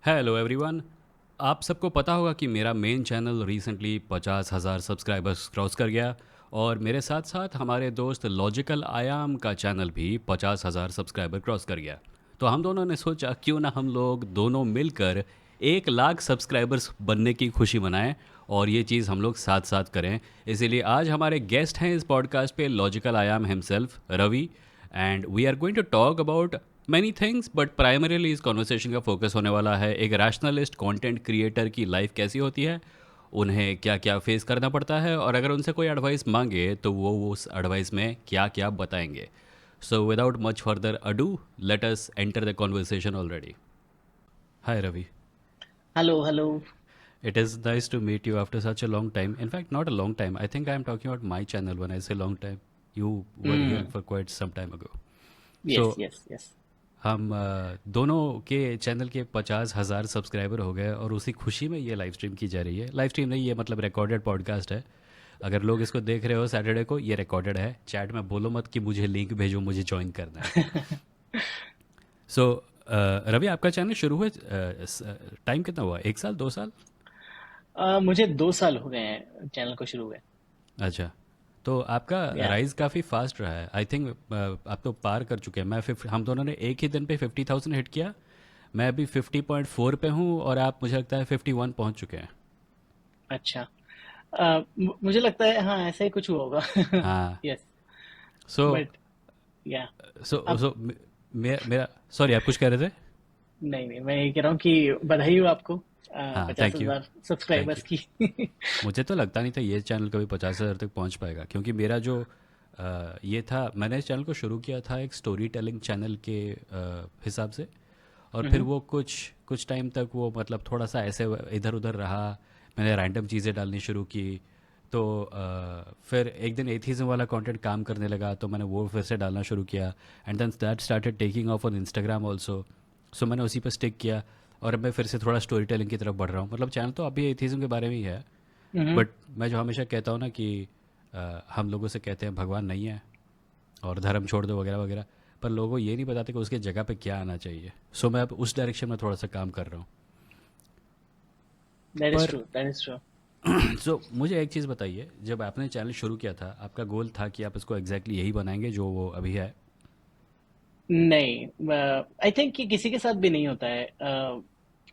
Hello everyone. आप सबको पता होगा कि मेरा main channel recently 50,000 subscribers cross कर गया। और मेरे साथ साथ हमारे दोस्त लॉजिकल आयाम का चैनल भी 50,000 सब्सक्राइबर क्रॉस कर गया। तो हम दोनों ने सोचा क्यों ना हम लोग दोनों मिलकर 1 लाख सब्सक्राइबर्स बनने की खुशी मनाएं और ये चीज़ हम लोग साथ साथ करें। इसीलिए आज हमारे गेस्ट हैं इस पॉडकास्ट पे logical Aayam himself Ravi. And we are going to talk about many things, but primarily इस कॉन्वर्सेशन का फोकस होने वाला है एक रैशनलिस्ट कंटेंट क्रिएटर की लाइफ कैसी होती है, उन्हें क्या क्या फेस करना पड़ता है, और अगर उनसे कोई एडवाइस मांगे तो वो उस एडवाइस में क्या क्या बताएंगे। So without much further ado, let us enter the conversation already. Hi Ravi. Hello hello. It is nice to meet you after such a long time. In fact, not a long time. I think I am talking about my channel when I say long time. You were here hmm. for quite some time ago. Yes So yes yes. हम दोनों के channel के 50,000 subscriber हो गए और उसी खुशी में ये लाइव स्ट्रीम की जा रही है। लाइव स्ट्रीम नहीं, ये मतलब रिकॉर्डेड पॉडकास्ट है। अगर लोग इसको देख रहे हो सैटरडे को, ये रिकॉर्डेड है। चैट में बोलो मत कि मुझे लिंक भेजो, मुझे ज्वाइन करना है। सो रवि, आपका चैनल शुरू हुए टाइम कितना हुआ? 1 साल, 2 साल? मुझे 2 साल हो गए हैं चैनल को शुरू हुए। अच्छा। तो आपका या राइज काफ़ी फास्ट रहा है। आई थिंक आप तो पार कर चुके हैं। हम दोनों ने एक ही दिन पे 50,000 हिट किया। मैं अभी 50.4 पे हूँ और आप मुझे लगता है 51 पहुँच चुके हैं। अच्छा। मुझे लगता है हाँ ऐसा ही कुछ हुआ होगा। हाँ। यस। सो बट या सो अब सो मेरा सॉरी, आप कुछ कह रहे थे? नहीं नहीं, मैं ये कह रहा हूँ कि बधाई हो आपको हाँ, पचास थैंक यू। हजार थैंक यू। सब्सक्राइबर्स की। मुझे तो लगता नहीं था ये चैनल कभी 50,000 तक पहुंच पाएगा, क्योंकि मेरा जो ये था, मैंने इस चैनल को शुरू किया था एक स्टोरी टेलिंग चैनल के हिसाब से। और फिर हम्म। वो कुछ कुछ टाइम तक वो मतलब थोड़ा सा ऐसे इधर उधर रहा। मैंने रैंडम चीज़ें डालनी शुरू की। तो फिर एक दिन एथीज़म वाला कंटेंट काम करने लगा, तो मैंने वो फिर से डालना शुरू किया। And then that started taking off on Instagram also. So मैंने उसी पर स्टिक किया। और अब मैं फिर से थोड़ा स्टोरी टेलिंग की तरफ बढ़ रहा हूँ। मतलब चैनल तो अभी एथीज़म के बारे में ही है। हम्म। बट मैं जो हमेशा कहता हूँ ना कि हम लोगों से कहते हैं भगवान नहीं है और धर्म छोड़ दो वगैरह वगैरह, पर लोगों को ये नहीं बताते कि उसके जगह पे क्या आना चाहिए। सो मैं अब उस डायरेक्शन में थोड़ा सा काम कर रहा हूँ। दैट इज पर ट्रू, दैट इज ट्रू। सो मुझे एक चीज़ बताइए, जब आपने चैनल शुरू किया था आपका गोल था कि आप इसको एग्जैक्टली यही बनाएंगे जो वो अभी है? नहीं, आई थिंक कि किसी के साथ भी नहीं होता है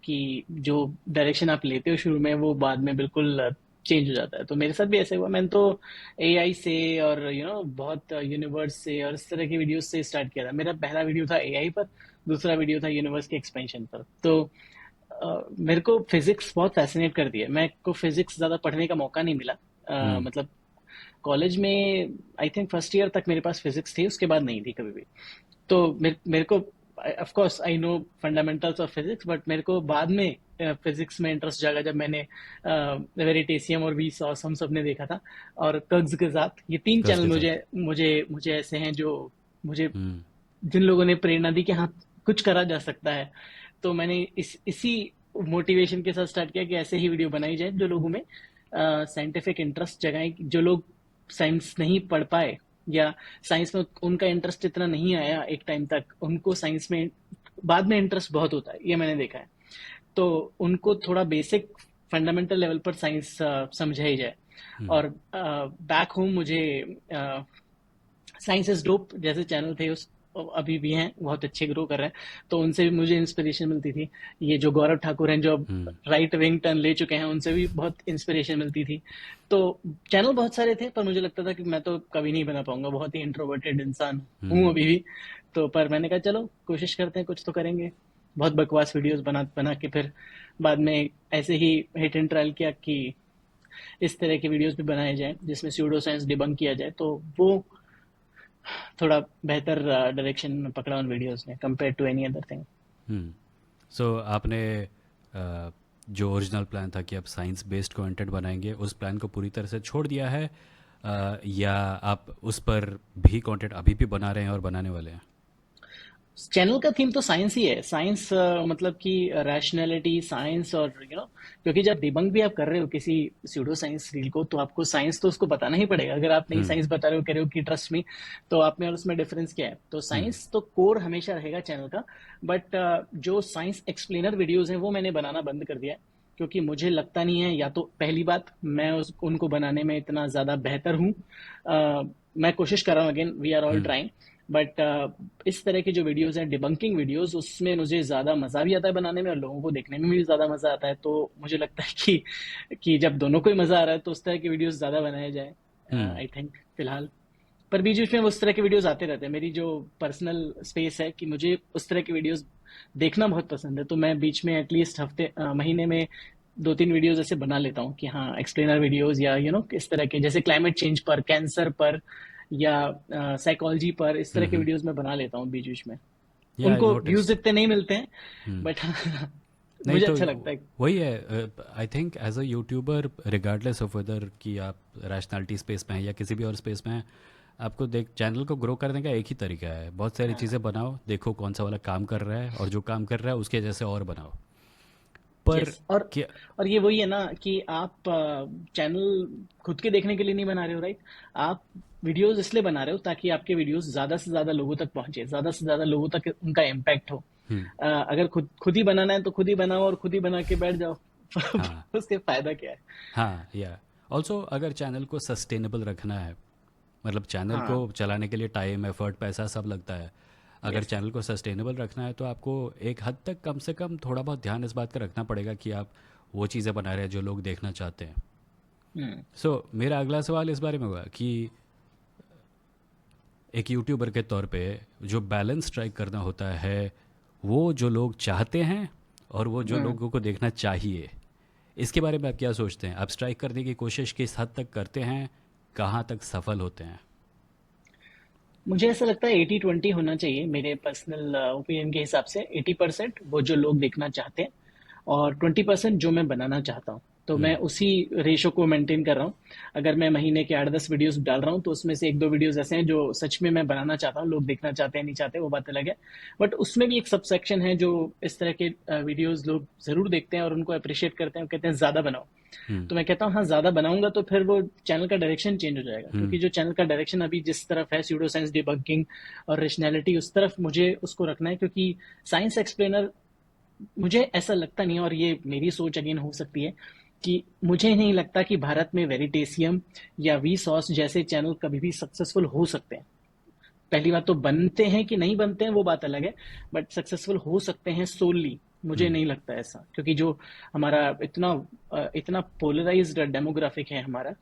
कि जो डायरेक्शन आप लेते हो शुरू में वो बाद में बिल्कुल चेंज हो जाता है। तो मेरे साथ भी ऐसे हुआ। मैंने तो एआई से और बहुत यूनिवर्स से और इस तरह की वीडियोस से स्टार्ट किया था। मेरा पहला वीडियो था एआई पर, दूसरा वीडियो था यूनिवर्स के एक्सपेंशन पर। तो मेरे को फिजिक्स बहुत फैसिनेट करती है। मेरे को फिजिक्स ज्यादा पढ़ने का मौका नहीं मिला। हम्म। मतलब कॉलेज में आई थिंक फर्स्ट ईयर तक मेरे पास फिजिक्स थी, उसके बाद नहीं थी कभी भी। तो मेरे को of course I know fundamentals of physics, but मेरे को बाद में फिजिक्स में इंटरेस्ट जागा जब मैंने वेरिटेशियम और वी सॉस हम सब ने देखा था। और कग्स के साथ ये तीन कस चैनल के मुझे साथ। मुझे मुझे ऐसे हैं जो मुझे हम्म। जिन लोगों ने प्रेरणा दी कि हाँ कुछ करा जा सकता है। तो मैंने इसी मोटिवेशन के साथ स्टार्ट किया कि ऐसे ही वीडियो बनाई जाए जो लोगों में साइंटिफिक इंटरेस्ट जगाए, जो लोग साइंस नहीं पढ़ पाए या साइंस में उनका इंटरेस्ट इतना नहीं आया एक टाइम तक, उनको साइंस में बाद में इंटरेस्ट बहुत होता है, ये मैंने देखा है। तो उनको थोड़ा बेसिक फंडामेंटल लेवल पर साइंस समझाई जाए। हम्म। और बैक होम मुझे साइंस इज डोप जैसे चैनल थे उस अभी भी हैं, बहुत अच्छे ग्रो कर रहे हैं। तो उनसे भी मुझे इंस्पिरेशन मिलती थी। ये जो गौरव ठाकुर हैं जो अब हम्म। राइट विंग टर्न ले चुके हैं, उनसे भी बहुत इंस्पिरेशन मिलती थी। तो चैनल बहुत सारे थे, पर मुझे लगता था कि मैं तो कभी नहीं बना पाऊंगा, बहुत ही इंट्रोवर्टेड इंसान हूँ हम्म। अभी भी। तो पर मैंने कहा चलो कोशिश करते हैं, कुछ तो करेंगे। बहुत बकवास वीडियोस बना बना के फिर बाद में ऐसे ही हिट एंड ट्रायल किया कि इस तरह के वीडियोस भी बनाए जाएं जिसमें स्यूडो साइंस डिबंक किया जाए। तो वो थोड़ा बेहतर डायरेक्शन में पकड़ा उन वीडियोस ने compare to any other thing. Hmm. So आपने जो ओरिजिनल प्लान था कि आप साइंस बेस्ड कंटेंट बनाएंगे, उस प्लान को पूरी तरह से छोड़ दिया है, या आप उस पर भी कंटेंट अभी भी बना रहे हैं और बनाने वाले हैं? चैनल का थीम तो साइंस ही है। साइंस मतलब कि रैशनैलिटी, साइंस और क्योंकि जब डिबंक भी आप कर रहे हो किसी स्यूडो साइंस रील को, तो आपको साइंस तो उसको बताना ही पड़ेगा। अगर आप नई हुँ, साइंस बता रहे हो, कह रहे हो कि ट्रस्ट मी, तो आप में और उसमें डिफरेंस क्या है? तो हुँ, साइंस तो कोर हमेशा रहेगा चैनल का। बट जो साइंस एक्सप्लेनर वीडियोज हैं वो मैंने बनाना बंद कर दिया है, क्योंकि मुझे लगता नहीं है, या तो पहली बात मैं उनको बनाने में इतना ज्यादा बेहतर हूँ। मैं कोशिश कर रहा हूँ, अगेन वी आर ऑल हुँ। ट्राइंग। बट इस तरह की जो वीडियोस हैं डिबंकिंग वीडियोस, उसमें मुझे ज्यादा मजा भी आता है बनाने में, और लोगों को देखने में भी ज्यादा मजा आता है। तो मुझे लगता है कि जब दोनों को ही मजा आ रहा है तो उस तरह की वीडियोस ज्यादा बनाए जाए, हुँ। आई थिंक, फिलहाल। पर बीच बीच में उस तरह के वीडियोस आते रहते हैं। मेरी जो पर्सनल स्पेस है कि मुझे उस तरह के वीडियोस देखना बहुत पसंद है, तो मैं बीच में एटलीस्ट महीने में 2-3 वीडियोस ऐसे बना लेता हूँ कि हाँ, एक्सप्लेनर वीडियोस, या इस तरह के, जैसे क्लाइमेट चेंज पर, कैंसर पर, या साइकोलॉजी पर, इस तरह हुँ, के हुँ। वीडियोस मैं बना लेता हूँ बीच बीच में। या आई उनको व्यूज नोटिस्ड। इतने नहीं मिलते हैं, हुँ। बट नहीं मुझे तो अच्छा लगता है। वही है, I think as a YouTuber regardless of whether कि आप रैशनैलिटी स्पेस में हैं या किसी भी और स्पेस में हैं, आपको देख चैनल को ग्रो करने का एक ही तरीका है, बहुत सारी हाँ, चीज़ें बनाओ, देखो कौन सा वाला काम कर रहा है और जो काम कर रहा है उसके जैसे और बनाओ। पर यस। और क्या। और ये वही है ना कि आप चैनल खुद के देखने के लिए नहीं बना रहे हो, राइट? आप वीडियोस इसलिए बना रहे हो ताकि आपके वीडियोस ज्यादा से ज्यादा लोगों तक पहुंचे, ज्यादा से ज्यादा लोगों तक उनका इम्पैक्ट हो। हुँ। अगर खुद खुद ही बनाना है तो खुद ही बनाओ और खुद ही बना के बैठ जाओ। हाँ, उसके फायदा क्या है? हाँ, या ऑल्सो अगर चैनल को सस्टेनेबल रखना है, मतलब चैनल को हाँ। चलाने के लिए टाइम, एफर्ट, पैसा सब लगता है। अगर यस। चैनल को सस्टेनेबल रखना है तो आपको एक हद तक कम से कम थोड़ा बहुत ध्यान इस बात का रखना पड़ेगा कि आप वो चीज़ें बना रहे हैं जो लोग देखना चाहते हैं। हम्म। मेरा अगला सवाल इस बारे में होगा कि एक यूट्यूबर के तौर पे जो बैलेंस स्ट्राइक करना होता है, वो जो लोग चाहते हैं और वो जो हम्म। लोगों को देखना चाहिए, इसके बारे में आप क्या सोचते हैं? आप स्ट्राइक करने की कोशिश किस हद तक करते हैं? कहाँ तक सफल होते हैं? मुझे ऐसा लगता है 80-20 होना चाहिए, मेरे पर्सनल ओपिनियन के हिसाब से। 80% वो जो लोग देखना चाहते हैं, और 20% जो मैं बनाना चाहता हूँ। तो मैं हम्म, उसी रेशो को मेंटेन कर रहा हूँ। अगर मैं महीने के 8-10 वीडियोस डाल रहा हूँ, तो उसमें से 1-2 वीडियोस ऐसे हैं जो सच में मैं बनाना चाहता हूँ। लोग देखना चाहते हैं नहीं चाहते वो बात अलग है। बट उसमें भी एक सब सेक्शन है जो इस तरह के वीडियोस लोग जरूर देखते हैं और उनको अप्रिशिएट करते हैं और कहते हैं ज्यादा बनाओ। हम्म, तो मैं कहता हूँ हाँ, ज्यादा बनाऊंगा तो फिर वो चैनल का डायरेक्शन चेंज हो जाएगा, हम्म, क्योंकि जो चैनल का डायरेक्शन अभी जिस तरफ है, स्यूडो साइंस, डिबंकिंग और रेशनैलिटी, उस तरफ मुझे उसको रखना है। क्योंकि साइंस एक्सप्लेनर, मुझे ऐसा लगता नहीं है, और ये मेरी सोच अगेन हो सकती है, कि मुझे नहीं लगता कि भारत में वेरिटेशियम या वी सॉस जैसे चैनल कभी भी सक्सेसफुल हो सकते हैं। पहली बात तो बनते हैं कि नहीं बनते हैं वो बात अलग है, बट सक्सेसफुल हो सकते हैं सोलली, मुझे हम्म, नहीं लगता ऐसा। क्योंकि जो हमारा इतना इतना पोलराइज्ड डेमोग्राफिक है हमारा,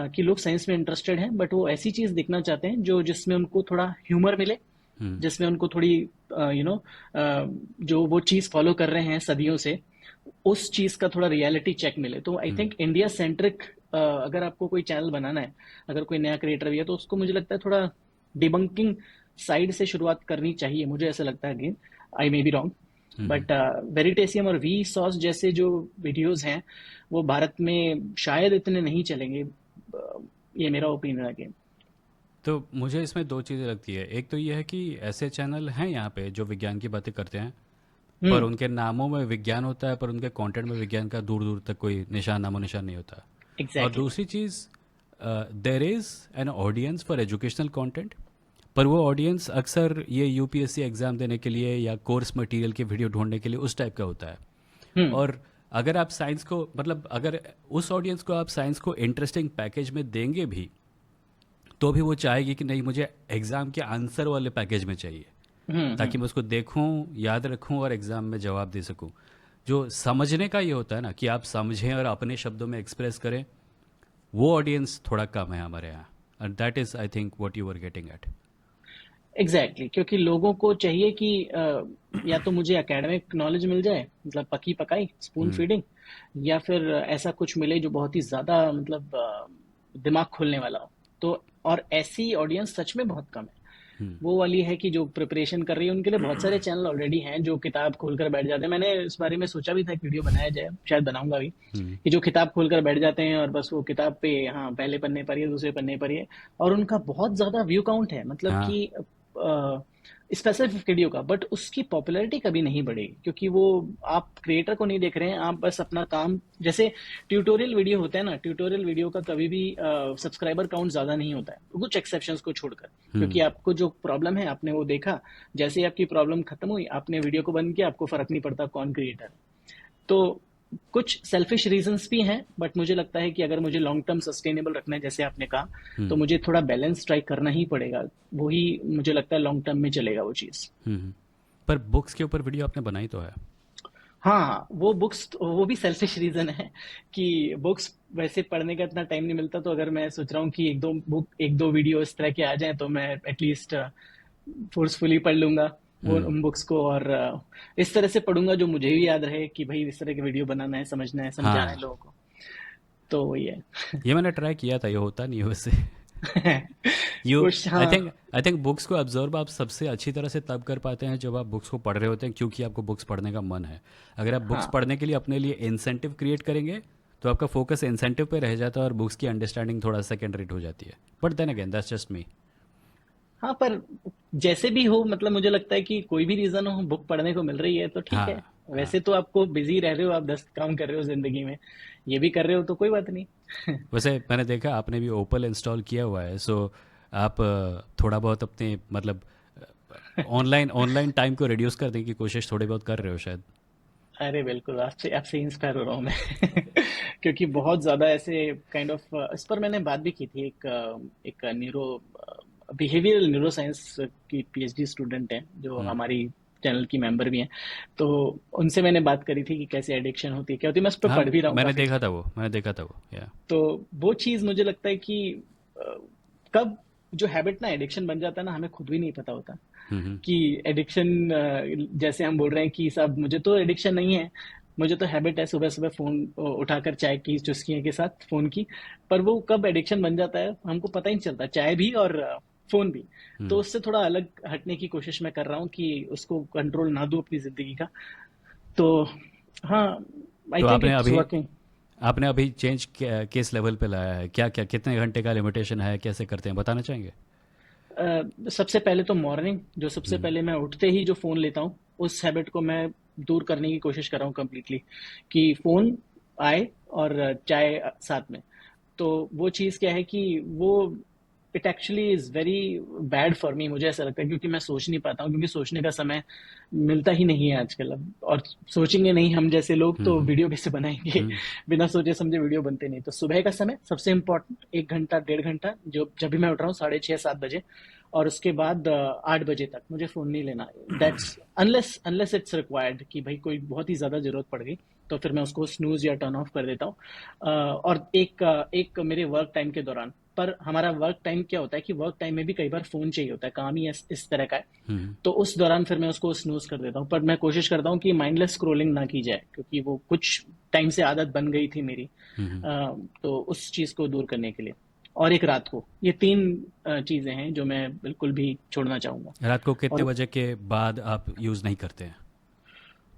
कि लोग साइंस में इंटरेस्टेड हैं, बट वो ऐसी चीज देखना चाहते हैं जो जिसमें उनको थोड़ा ह्यूमर मिले, हम्म, जिसमें उनको थोड़ी जो वो चीज फॉलो कर रहे हैं सदियों से, उस चीज का थोड़ा रियलिटी चेक मिले। तो आई हम्म। थिंक इंडिया सेंट्रिक, अगर आपको कोई चैनल बनाना है, अगर कोई नया क्रिएटर भी है, तो उसको मुझे लगता है थोड़ा डिबंकिंग साइड से शुरुआत करनी चाहिए, मुझे ऐसा लगता है। Again, I may be wrong, hmm. But Veritasium और वी सॉस जैसे जो वीडियोस हैं वो भारत में शायद इतने नहीं चलेंगे। ये मेरा ओपिनियन है अगेन। तो मुझे इसमें दो चीज़ें लगती है। एक तो ये है कि ऐसे चैनल हैं यहाँ पे जो विज्ञान की बातें करते हैं, पर हम्म। उनके नामों में विज्ञान होता है, पर उनके कंटेंट में विज्ञान का दूर दूर तक कोई निशान, नामो निशान नहीं होता। और एग्जैक्टली। दूसरी चीज़, there is an audience for educational content, पर वो ऑडियंस अक्सर ये यूपीएससी एग्ज़ाम देने के लिए या कोर्स मटेरियल के वीडियो ढूंढने के लिए उस टाइप का होता है। हम्म। और अगर आप साइंस को, मतलब अगर उस ऑडियंस को आप साइंस को इंटरेस्टिंग पैकेज में देंगे भी, तो भी वो चाहेगी कि नहीं, मुझे एग्ज़ाम के आंसर वाले पैकेज में चाहिए, हम्म। ताकि मैं उसको देखूं, याद रखूं और एग्ज़ाम में जवाब दे सकूं। जो समझने का ये होता है ना, कि आप समझें और अपने शब्दों में एक्सप्रेस करें, वो ऑडियंस थोड़ा कम है हमारे यहाँ। And that is I think what you are getting at. Exactly, क्योंकि लोगों को चाहिए कि या तो मुझे एकेडमिक नॉलेज मिल जाए, मतलब पकी पकाई स्पून हम्म, फीडिंग, या फिर ऐसा कुछ मिले जो बहुत ही ज्यादा, मतलब दिमाग खोलने वाला हो। तो और ऐसी ऑडियंस सच में बहुत कम है। हम्म, वो वाली है कि जो प्रिपरेशन कर रही है, उनके लिए बहुत सारे चैनल ऑलरेडी हैं जो किताब खोलकर बैठ जाते हैं। मैंने इस बारे में सोचा भी था एक वीडियो बनाया जाए, शायद बनाऊंगा भी, हम्म, कि जो किताब खोलकर बैठ जाते हैं और बस वो किताब पे, हाँ, पहले पन्ने पर ही है, दूसरे पन्ने पर ही है, और उनका बहुत ज्यादा व्यू काउंट है। मतलब हाँ, कि स्पेसिफिक वीडियो का, बट उसकी पॉपुलैरिटी कभी नहीं बढ़ेगी, क्योंकि वो आप क्रिएटर को नहीं देख रहे हैं, आप बस अपना काम, जैसे ट्यूटोरियल वीडियो होता है ना, ट्यूटोरियल वीडियो का कभी भी सब्सक्राइबर काउंट ज्यादा नहीं होता है, कुछ एक्सेप्शंस को छोड़कर, क्योंकि हम्म। आपको जो प्रॉब्लम है आपने वो देखा, जैसे ही आपकी प्रॉब्लम खत्म हुई आपने वीडियो को बंद किया, आपको फर्क नहीं पड़ता कौन क्रिएटर है। तो कुछ सेल्फिश रीजंस भी हैं, बट मुझे लगता है कि अगर मुझे लॉन्ग टर्म सस्टेनेबल रखना है, जैसे आपने कहा, तो हम्म। मुझे थोड़ा बैलेंस स्ट्राइक करना ही पड़ेगा। वही मुझे लगता है लॉन्ग टर्म में चलेगा वो चीज़। हम्म। पर बुक्स के ऊपर वीडियो आपने बनाई तो है। हाँ हाँ, वो बुक्स, वो भी सेल्फिश रीजन है कि बुक्स वैसे पढ़ने का इतना टाइम नहीं मिलता, तो अगर मैं सोच रहा हूँ कि एक दो वीडियो इस तरह के आ जाएं, तो मैं एटलीस्ट फोर्सफुली पढ़ लूंगा वो हम्म। उन बुक्स को, और इस तरह से पढ़ूंगा जो मुझे भी याद रहे कि भाई इस तरह की वीडियो बनाना है, समझना है, समझाना है हाँ, लोगों को। तो वही है। ये मैंने ट्राई किया था, ये होता नहीं है वैसे। यू कुछ, आई हाँ। थिंक आई थिंक बुक्स को अब्जॉर्ब आप सबसे अच्छी तरह से तब कर पाते हैं जब आप बुक्स को पढ़ रहे होते हैं, क्योंकि आपको बुक्स पढ़ने का मन है। अगर आप बुक्स हाँ पढ़ने के लिए अपने लिए इंसेंटिव क्रिएट करेंगे तो आपका फोकस इंसेंटिव पे रह जाता है और बुक्स की अंडरस्टैंडिंग थोड़ा सेकेंड रेट हो जाती है। But then again that's just me. हाँ, पर जैसे भी हो, मतलब मुझे लगता है कि कोई भी रीजन हो, बुक पढ़ने को मिल रही है तो ठीक है। हाँ। हाँ। वैसे तो आपको बिजी रह रहे हो, आप 10 काम कर रहे हो जिंदगी में, ये भी कर रहे हो तो कोई बात नहीं। वैसे मैंने देखा आपने भी ओपल इंस्टॉल किया हुआ है, सो आप थोड़ा बहुत अपने मतलब ऑनलाइन ऑनलाइन टाइम को रिड्यूस करने की कोशिश थोड़ी बहुत कर रहे हो शायद। अरे बिल्कुल, आपसे आपसे इंस्पायर हो रहा हूँ मैं। क्योंकि बहुत ज्यादा ऐसे काइंड ऑफ, इस पर मैंने बात भी की थी, एक न्यूरो बिहेवियरल न्यूरो साइंस की पीएचडी स्टूडेंट है जो हम्म। हमारी चैनल की मेंबर भी हैं। तो उनसे मैंने बात करी थी कि कैसे एडिक्शन होती है, क्या होती है, मैं उस पर हाँ, पढ़ भी रहा हूँ काफी। मैंने देखा था वो या। तो वो चीज मुझे लगता है कि अ, कब जो हैबिट ना एडिक्शन बन जाता है ना, हमें खुद भी नहीं पता होता हम्म। कि एडिक्शन, जैसे हम बोल रहे हैं कि साहब मुझे तो एडिक्शन नहीं है, मुझे तो हैबिट है सुबह सुबह फोन उठाकर चाय की चुस्कियों के साथ फोन की, पर वो कब एडिक्शन बन जाता है हमको पता ही नहीं चलता, चाय भी और फोन भी। तो हम्म। उससे थोड़ा अलग हटने की कोशिश मैं कर रहा हूँ कि उसको कंट्रोल ना दूं अपनी जिंदगी का। तो हाँ, आई तो थिंक इट्स वर्किंग। आपने अभी चेंज किस लेवल पे लाया है, क्या क्या कितने घंटे का लिमिटेशन है, कैसे करते हैं बताना चाहेंगे। सबसे पहले तो मॉर्निंग, जो सबसे हम्म। पहले मैं उठते ही जो फोन लेता हूँ, उस हैबिट को मैं दूर करने की कोशिश कर रहा हूँ कम्प्लीटली, कि फोन आए और चाय साथ में। तो वो चीज़ क्या है कि वो it actually is very bad for me, मुझे ऐसा लगता है, क्योंकि मैं सोच नहीं पाता हूँ, क्योंकि सोचने का समय मिलता ही नहीं है आजकल अब, और सोचेंगे नहीं हम जैसे लोग तो हम्म। वीडियो कैसे बनाएंगे। हम्म। बिना सोचे समझे वीडियो बनते नहीं। तो सुबह का समय सबसे इम्पोर्टेंट, 1 घंटा 1.5 घंटा, जो जब भी मैं उठ रहा हूँ 6:30 7 बजे, और उसके बाद 8 बजे तक मुझे फोन नहीं लेना। That's unless unless it's required कि भाई कोई बहुत ही ज्यादा जरूरत पड़ गई, तो फिर मैं उसको स्नूज या टर्न ऑफ कर देता हूँ। और एक मेरे वर्क टाइम के दौरान, पर हमारा वर्क टाइम क्या होता है कि वर्क टाइम में भी कई बार फोन चाहिए होता है, काम ही इस तरह का है। हम्म। तो उस दौरान फिर मैं उसको स्नूज कर देता हूँ, पर मैं कोशिश करता हूँ कि माइंडलेस स्क्रोलिंग ना की जाए, क्योंकि वो कुछ टाइम से आदत बन गई थी मेरी। हम्म। तो उस चीज को दूर करने के लिए, और एक रात को, ये 3 चीजें हैं जो मैं बिल्कुल भी छोड़ना चाहूंगा। रात को कितने और बजे के बाद आप यूज़ नहीं करते हैं।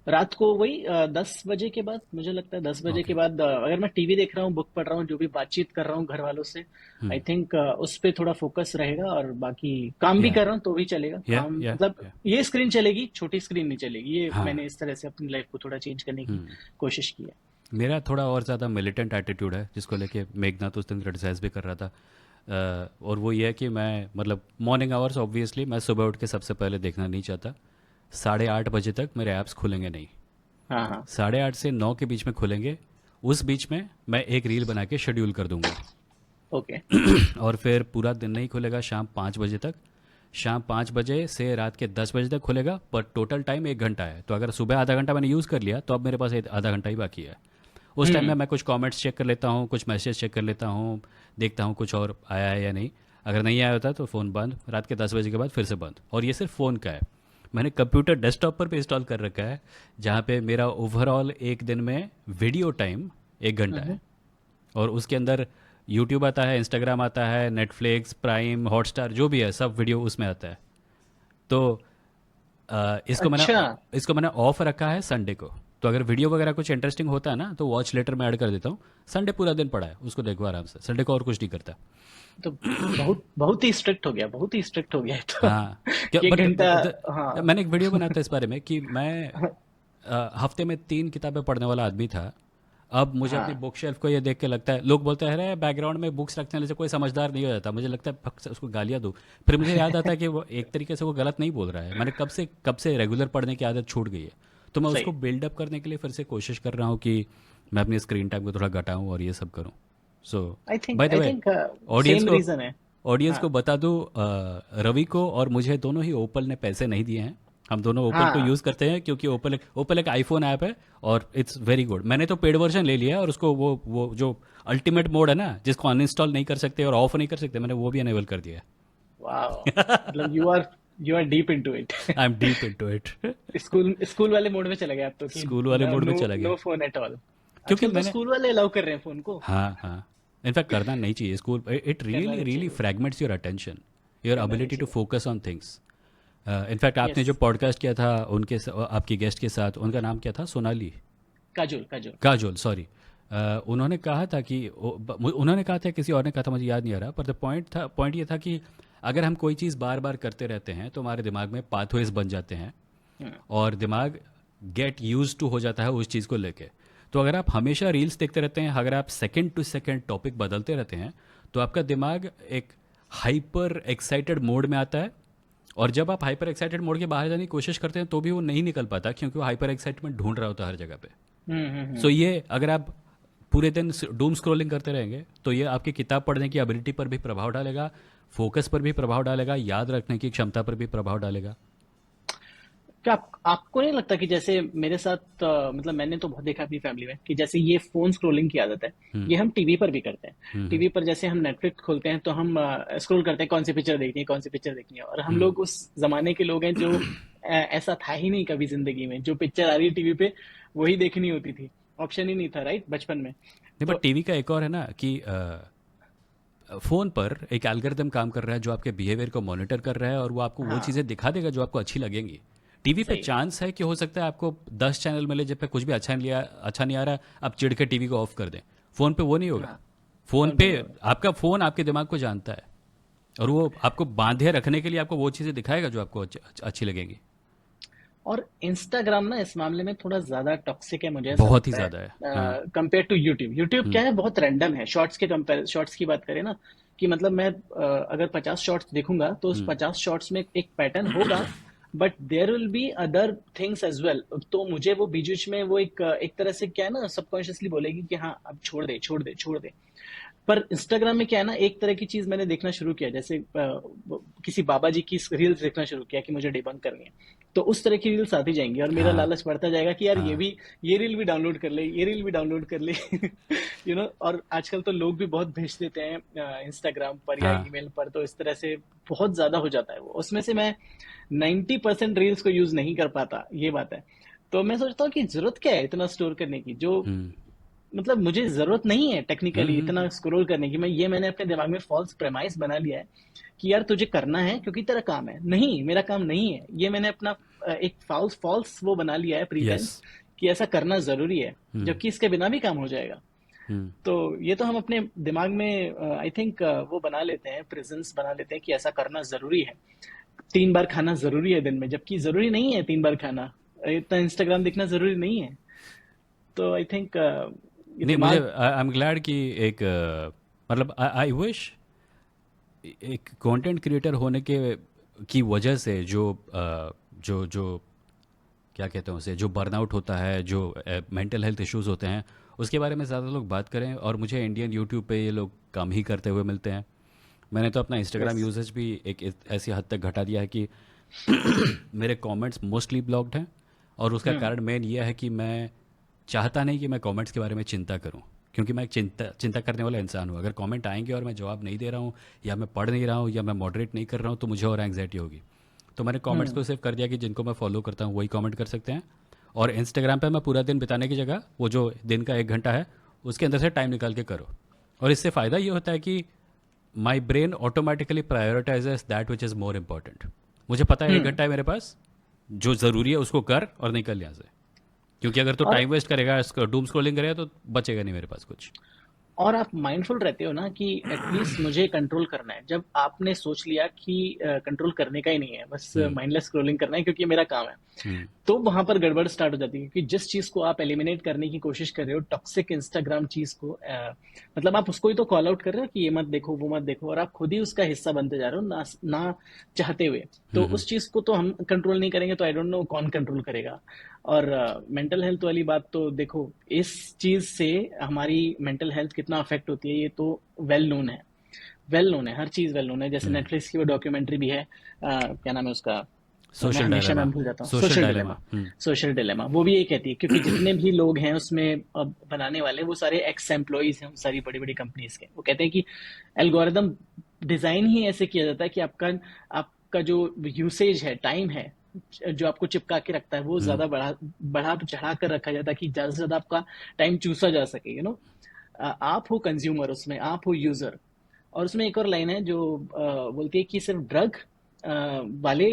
रात को वही 10 बजे के बाद, मुझे लगता है 10 बजे ओके। के बाद, अगर मैं टीवी देख रहा हूँ, बुक पढ़ रहा हूँ, जो भी बातचीत कर रहा हूँ घर वालों से, आई हम्म। थिंक उस पे थोड़ा फोकस रहेगा, और बाकी काम भी या कर रहा हूँ तो भी चलेगा, या काम या मतलब या ये स्क्रीन चलेगी, छोटी स्क्रीन नहीं चलेगी, ये हाँ। मैंने इस तरह से अपनी लाइफ को थोड़ा चेंज करने की हम्म। कोशिश की है। मेरा थोड़ा और ज़्यादा मिलिटेंट एटीट्यूड है जिसको लेके मेघनाथ उस दिन क्रिटिसाइज भी कर रहा था। और वो ये है कि मैं मतलब मॉर्निंग आवर्स ऑब्वियसली मैं सुबह उठ के सबसे पहले देखना नहीं चाहता। 8:30 बजे तक मेरे ऐप्स खुलेंगे नहीं। हाँ हाँ। 8:30 से 9 के बीच में खुलेंगे। उस बीच में मैं एक रील बना के शेड्यूल कर दूंगा। ओके। और फिर पूरा दिन नहीं खुलेगा शाम 5 बजे तक। शाम 5 बजे से रात के 10 बजे तक खुलेगा, पर टोटल टाइम 1 घंटा है, तो अगर सुबह आधा घंटा मैंने यूज़ कर लिया तो अब मेरे पास आधा घंटा ही बाकी है। उस टाइम में हम्म। मैं कुछ कमेंट्स चेक कर लेता हूँ, कुछ मैसेज चेक कर लेता हूँ, देखता हूँ कुछ और आया है या नहीं। अगर नहीं आया होता तो फ़ोन बंद, रात के 10 बजे के बाद फिर से बंद। और ये सिर्फ फ़ोन का है। मैंने कंप्यूटर डेस्कटॉप पर भी इंस्टॉल कर रखा है, जहाँ पे मेरा ओवरऑल एक दिन में वीडियो टाइम 1 घंटा है। हम्म। और उसके अंदर यूट्यूब आता है, इंस्टाग्राम आता है, नेटफ्लिक्स, प्राइम, हॉटस्टार, जो भी है सब वीडियो उसमें आता है। तो इसको मैंने अच्छा। इसको मैंने ऑफ रखा है संडे को। तो अगर वीडियो वगैरह कुछ इंटरेस्टिंग होता है ना तो वॉच लेटर में ऐड कर देता हूँ। संडे पूरा दिन पड़ा है, उसको देखो आराम से, संडे को और कुछ नहीं करता। तो बहुत बहुत ही स्ट्रिक्ट हो गया, बहुत ही स्ट्रिक्ट हो गया है तो हाँ, क्या कि एक बट घंटा। हाँ। मैंने एक वीडियो बनाया था इस बारे में कि मैं हफ्ते में 3 किताबें पढ़ने वाला आदमी था। अब मुझे अपनी हाँ। बुक शेल्फ को ये देख के लगता है, लोग बोलते हैं अरे बैकग्राउंड में बुक्स रखने से कोई समझदार नहीं हो जाता, मुझे लगता है फक से उसको गालियाँ दूँ। फिर मुझे याद आता है कि वो एक तरीके से वो गलत नहीं बोल रहा है, मैंने कब से रेगुलर पढ़ने की आदत छूट गई है। तो मैं सही। उसको बिल्डअप करने के लिए फिर से कोशिश कर रहा हूँ कि मैं अपनी स्क्रीन टाइम को थोड़ा घटाऊँ और ये सब करूँ। So by the I way, think audience same को रीजन है। ऑडियंस हाँ। को बता दूं, रवि को और मुझे दोनों ही ओपल ने पैसे नहीं दिए हैं। हम दोनों ओपल को हाँ। यूज़ करते हैं क्योंकि ओपल एक आईफोन ऐप है और इट्स वेरी गुड। मैंने तो पेड वर्जन ले लिया है और उसको वो जो अल्टीमेट मोड है ना जिसको अनइंस्टॉल नहीं कर सकते और ऑफ नहीं कर सकते, मैंने वो भी अनेबल कर दिया वाओ। मतलब you are deep into it. है। I am deep into it. School school वाले मोड में चले गए आप तो कि स्कूल वाले मोड में नो चला गया नो फोन एट ऑल। क्योंकि आजकल तो मैंने, स्कूल वाले अलाउ कर रहे हैं फोन को। हाँ हाँ, इनफैक्ट करना नहीं चाहिए स्कूल, इट करना रियली नहीं रियली चाहिए। फ्रैगमेंट्स योर अटेंशन, योर करना नहीं एबिलिटी टू चाहिए। Focus on things. इनफैक्ट आपने यस। जो पॉडकास्ट किया था आपकी गेस्ट के साथ, उनका नाम क्या था, सोनाली, काजुल काजुल। काजोल सॉरी। उन्होंने कहा था कि उन्होंने कहा था, किसी और ने कहा था, मुझे याद नहीं आ रहा, पर द पॉइंट ये था कि अगर हम कोई चीज़ बार बार करते रहते हैं तो हमारे दिमाग में पाथवेज बन जाते हैं हम्म। और दिमाग गेट यूज टू हो जाता है उस चीज़ को लेके। तो अगर आप हमेशा रील्स देखते रहते हैं, अगर आप सेकंड टू सेकंड टॉपिक बदलते रहते हैं, तो आपका दिमाग एक हाइपर एक्साइटेड मोड में आता है। और जब आप हाइपर एक्साइटेड मोड के बाहर जाने की कोशिश करते हैं तो भी वो नहीं निकल पाता क्योंकि वो हाइपर एक्साइटमेंट ढूंढ रहा होता है हर जगह पे। सो हम्म। ये अगर आप पूरे दिन डूम स्क्रॉलिंग करते रहेंगे तो ये आपकी किताब पढ़ने की एबिलिटी पर भी प्रभाव डालेगा, फोकस पर भी प्रभाव डालेगा, याद रखने की क्षमता पर भी प्रभाव डालेगा। क्या आपको नहीं लगता कि जैसे मेरे साथ मतलब मैंने तो बहुत देखा अपनी फैमिली में कि जैसे ये फोन स्क्रॉलिंग की आदत है, हम्म ये हम टीवी पर भी करते हैं। हम्म टीवी पर जैसे हम नेटफ्लिक्स खोलते हैं तो हम स्क्रॉल करते हैं कौन सी पिक्चर देखनी है, कौन सी पिक्चर देखनी है, और हम हम्म। लोग उस जमाने के लोग हैं जो ऐसा था ही नहीं कभी जिंदगी में, जो पिक्चर आ रही है टीवी पे वही देखनी होती थी, ऑप्शन ही नहीं था, राइट, बचपन में। नहीं, बट तो टीवी का एक और है ना कि फ़ोन पर एक एल्गोरिदम काम कर रहा है जो आपके बिहेवियर को मॉनिटर कर रहा है और वो आपको वो हाँ। चीज़ें दिखा देगा जो आपको अच्छी लगेंगी। टीवी पे सही। चांस है कि हो सकता है आपको 10 चैनल मिले जब पे कुछ भी अच्छा नहीं आ रहा, आप चिढ़ के टीवी को ऑफ कर दें। फ़ोन पे वो नहीं होगा। हाँ। फ़ोन फोन पे पे नहीं होगा। आपका फ़ोन आपके दिमाग को जानता है और वो आपको बांधे रखने के लिए आपको वो चीज़ें दिखाएगा जो आपको अच्छी लगेंगी। और इंस्टाग्राम ना इस मामले में थोड़ा ज्यादा टॉक्सिक है, मुझे ऐसा बहुत ही लगता है ज़्यादा है। हाँ। Compare to YouTube. YouTube hmm क्या है, बहुत रैंडम है। शॉर्ट्स के कंपेयर, शॉर्ट्स की बात करें ना, कि मतलब मैं अगर 50 शॉर्ट्स देखूंगा तो उस हम्म 50 शॉर्ट्स में एक पैटर्न होगा, but there will be other things as well. तो मुझे वो बीच बीच में वो एक तरह से क्या है ना, सबकॉन्शियसली बोलेगी कि हाँ अब छोड़ दे छोड़ दे छोड़ दे। पर इंस्टाग्राम में क्या है ना, एक तरह की चीज मैंने देखना शुरू किया, जैसे किसी बाबा जी की रील्स देखना शुरू किया कि मुझे डिबंक करनी है, तो उस तरह की रील्स आती जाएंगी और मेरा हाँ लालच बढ़ता जाएगा कि यार हाँ ये रील भी डाउनलोड कर ले, ये रील भी डाउनलोड कर ले। और आजकल तो लोग भी बहुत भेज देते हैं इंस्टाग्राम पर या हाँ। ईमेल पर, तो इस तरह से बहुत ज्यादा हो जाता है वो। उसमें से मैं 90% रील्स को यूज नहीं कर पाता, ये बात है। तो मैं सोचता हूँ कि जरूरत क्या है इतना स्टोर करने की, जो हम्म मतलब मुझे जरूरत नहीं है टेक्निकली इतना हम्म। स्क्रॉल करने की। मैंने अपने दिमाग में फॉल्स प्रेमाइस बना लिया है कि यार तुझे करना है क्योंकि तेरा काम है। नहीं, मेरा काम नहीं है ये। मैंने अपना एक फॉल्स फॉल्स वो बना लिया है, यस। प्रीटेंस, कि ऐसा करना जरूरी है, हम्म जबकि इसके बिना भी काम हो जाएगा। हम्म। तो ये तो हम अपने दिमाग में आई थिंक वो बना लेते हैं, प्रेजेंस बना लेते हैं कि ऐसा करना जरूरी है। 3 बार खाना जरूरी है दिन में, जबकि जरूरी नहीं है 3 बार खाना। इतना इंस्टाग्राम देखना जरूरी नहीं है। तो आई थिंक ये नहीं, मुझे दिमाग। आई एम ग्लैड कि एक मतलब आई विश एक कंटेंट क्रिएटर होने के की वजह से जो जो जो क्या कहते हैं उसे, जो बर्नआउट होता है, जो मेंटल हेल्थ इश्यूज होते हैं, उसके बारे में ज़्यादा लोग बात करें। और मुझे इंडियन यूट्यूब पे ये लोग कम ही करते हुए मिलते हैं। मैंने तो अपना इंस्टाग्राम यस। यूजेज भी ऐसी हद तक घटा दिया है कि मेरे कमेंट्स मोस्टली ब्लॉक्ड हैं। और उसका हम्म। कारण मेन ये है कि मैं चाहता नहीं कि मैं कमेंट्स के बारे में चिंता करूं, क्योंकि मैं एक चिंता करने वाला इंसान हूं। अगर कमेंट आएंगे और मैं जवाब नहीं दे रहा हूं या मैं पढ़ नहीं रहा हूं या मैं मॉडरेट नहीं कर रहा हूं तो मुझे और एंग्जाइटी होगी। तो मैंने कमेंट्स हम्म। को सिर्फ कर दिया कि जिनको मैं फॉलो करता हूं वही कमेंट कर सकते हैं। और इंस्टाग्राम पे मैं पूरा दिन बिताने की जगह वो जो दिन का 1 घंटा है उसके अंदर से टाइम निकाल के करो। और इससे फ़ायदा ये होता है कि my brain automatically prioritises that which is more important. मुझे पता है 1 घंटा है मेरे पास, जो ज़रूरी है उसको कर और निकल यहाँ से। क्योंकि अगर तो और टाइम वेस्ट करेगा, डूम स्क्रॉलिंग करेगा तो बचेगा नहीं मेरे पास कुछ। और आप माइंडफुल रहते हो ना कि एटलीस्ट मुझे कंट्रोल करना है। जब आपने सोच लिया कि कंट्रोल करने का ही नहीं है, बस हम्म। माइंडलेस स्क्रॉलिंग करना है क्योंकि ये मेरा काम है, हम्म। तो वहां पर गड़बड़ स्टार्ट हो जाती है। क्योंकि जिस चीज को आप एलिमिनेट करने की कोशिश कर रहे हो, टॉक्सिक इंस्टाग्राम चीज को, मतलब आप उसको ही तो कॉल आउट कर रहे हो कि ये मत देखो वो मत देखो, और आप खुद ही उसका हिस्सा बनते जा रहे हो ना ना चाहते हुए। तो हम्म। उस चीज को तो हम कंट्रोल नहीं करेंगे, तो आई डोंट नो कौन कंट्रोल करेगा। और मेंटल हेल्थ वाली बात तो देखो, इस चीज से हमारी मेंटल हेल्थ कितना अफेक्ट होती है ये तो वेल नोन है। वेल नोन है, हर चीज वेल नोन है। जैसे हम्म। नेटफ्लिक्स की वो डॉक्यूमेंट्री भी है, क्या नाम है उसका, मैं सोशल हमेशा डायलेमा। नाम भूल जाता हूँ, social social dilemma. Dilemma. Social dilemma वो भी ये कहती है, क्योंकि जितने भी लोग हैं उसमें बनाने वाले, वो सारे एक्स एम्प्लॉइज हैं उन सारी बड़ी बड़ी कंपनीज के। वो कहते हैं कि एल्गोरिदम डिजाइन ही ऐसे किया जाता है कि आपका आपका जो यूसेज है, टाइम है, जो आपको चिपका के रखता है, वो हम्म। ज्यादा बढ़ा बढ़ा चढ़ा कर रखा जाता है कि ज्यादा से ज्यादा आपका टाइम चूसा जा सके, आप हो कंज्यूमर, उसमें आप हो यूजर। और उसमें एक और लाइन है जो बोलती है कि सिर्फ ड्रग वाले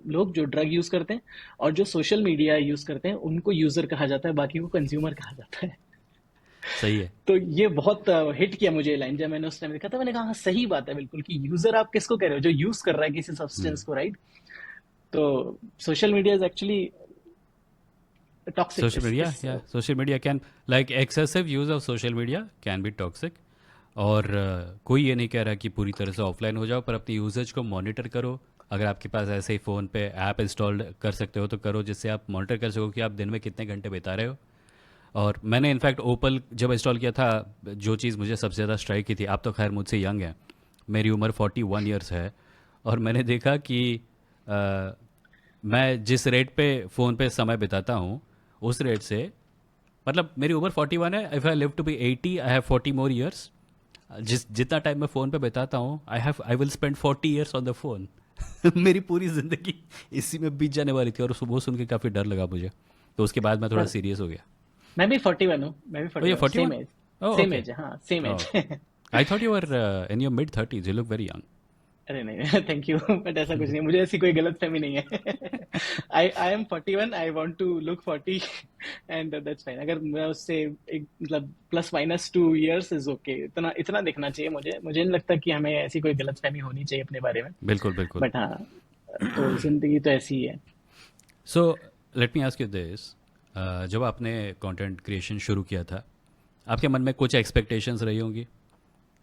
लोग जो ड्रग यूज करते हैं और जो सोशल मीडिया यूज करते हैं उनको यूजर कहा जाता है, बाकी को कंज्यूमर कहा जाता है। सही है। तो ये बहुत हिट किया मुझे लाइन। जब मैंने उस टाइम देखा था, मैंने कहा हाँ, सही बात है बिल्कुल, कि यूजर आप किसको कह रहे हो, जो यूज कर रहा है किसी हम्म। सब्सटेंस को, राइट? तो social media is actually toxic social media, इस या social media can, like excessive use of social media can be toxic. और कोई ये नहीं कह रहा कि पूरी तरह से ऑफलाइन हो जाओ, पर अपनी यूसेज को मॉनिटर करो। अगर आपके पास ऐसे ही फ़ोन पे ऐप इंस्टॉल कर सकते हो तो करो, जिससे आप मॉनिटर कर सको कि आप दिन में कितने घंटे बिता रहे हो। और मैंने इनफैक्ट ओपल जब इंस्टॉल किया था, जो चीज़ मुझे सबसे ज़्यादा स्ट्राइक की थी, आप तो खैर मुझसे यंग हैं, मेरी उम्र 41 ईयर्स है, और मैंने देखा कि अ, मैं जिस रेट पे फ़ोन पे समय बिताता हूँ, उस रेट से, मतलब मेरी उम्र 41 है, if I live to be 80 I have 40 more years. जितना टाइम मैं फ़ोन पे बिताता हूँ, I will spend 40 years on the phone. मेरी पूरी ज़िंदगी इसी में बीत जाने वाली थी, और वो सुन के काफ़ी डर लगा मुझे। तो उसके बाद मैं थोड़ा पर सीरियस हो गया। मैं भी 41 हूँ, मैं भी ओ ये 41 हूँ, same 41? Age. Oh same okay. Age है, हाँ, same age. I thought you were in your mid 30s, you look very young. अरे नहीं, थैंक यू, बट ऐसा कुछ नहीं, मुझे ऐसी कोई गलत फहमी नहीं है। I am 41, I want to look 40, and that's fine. अगर मैं उससे एक मतलब plus minus 2 years is okay, इतना इतना देखना चाहिए। मुझे नहीं लगता कि हमें ऐसी कोई गलत फहमी होनी चाहिए अपने बारे में। बिल्कुल बिल्कुल। बट हाँ, तो जिंदगी तो ऐसी ही है। So let me ask you this, जब आपने कंटेंट क्रिएशन शुरू किया था, आपके मन में कुछ एक्सपेक्टेशंस रही होंगी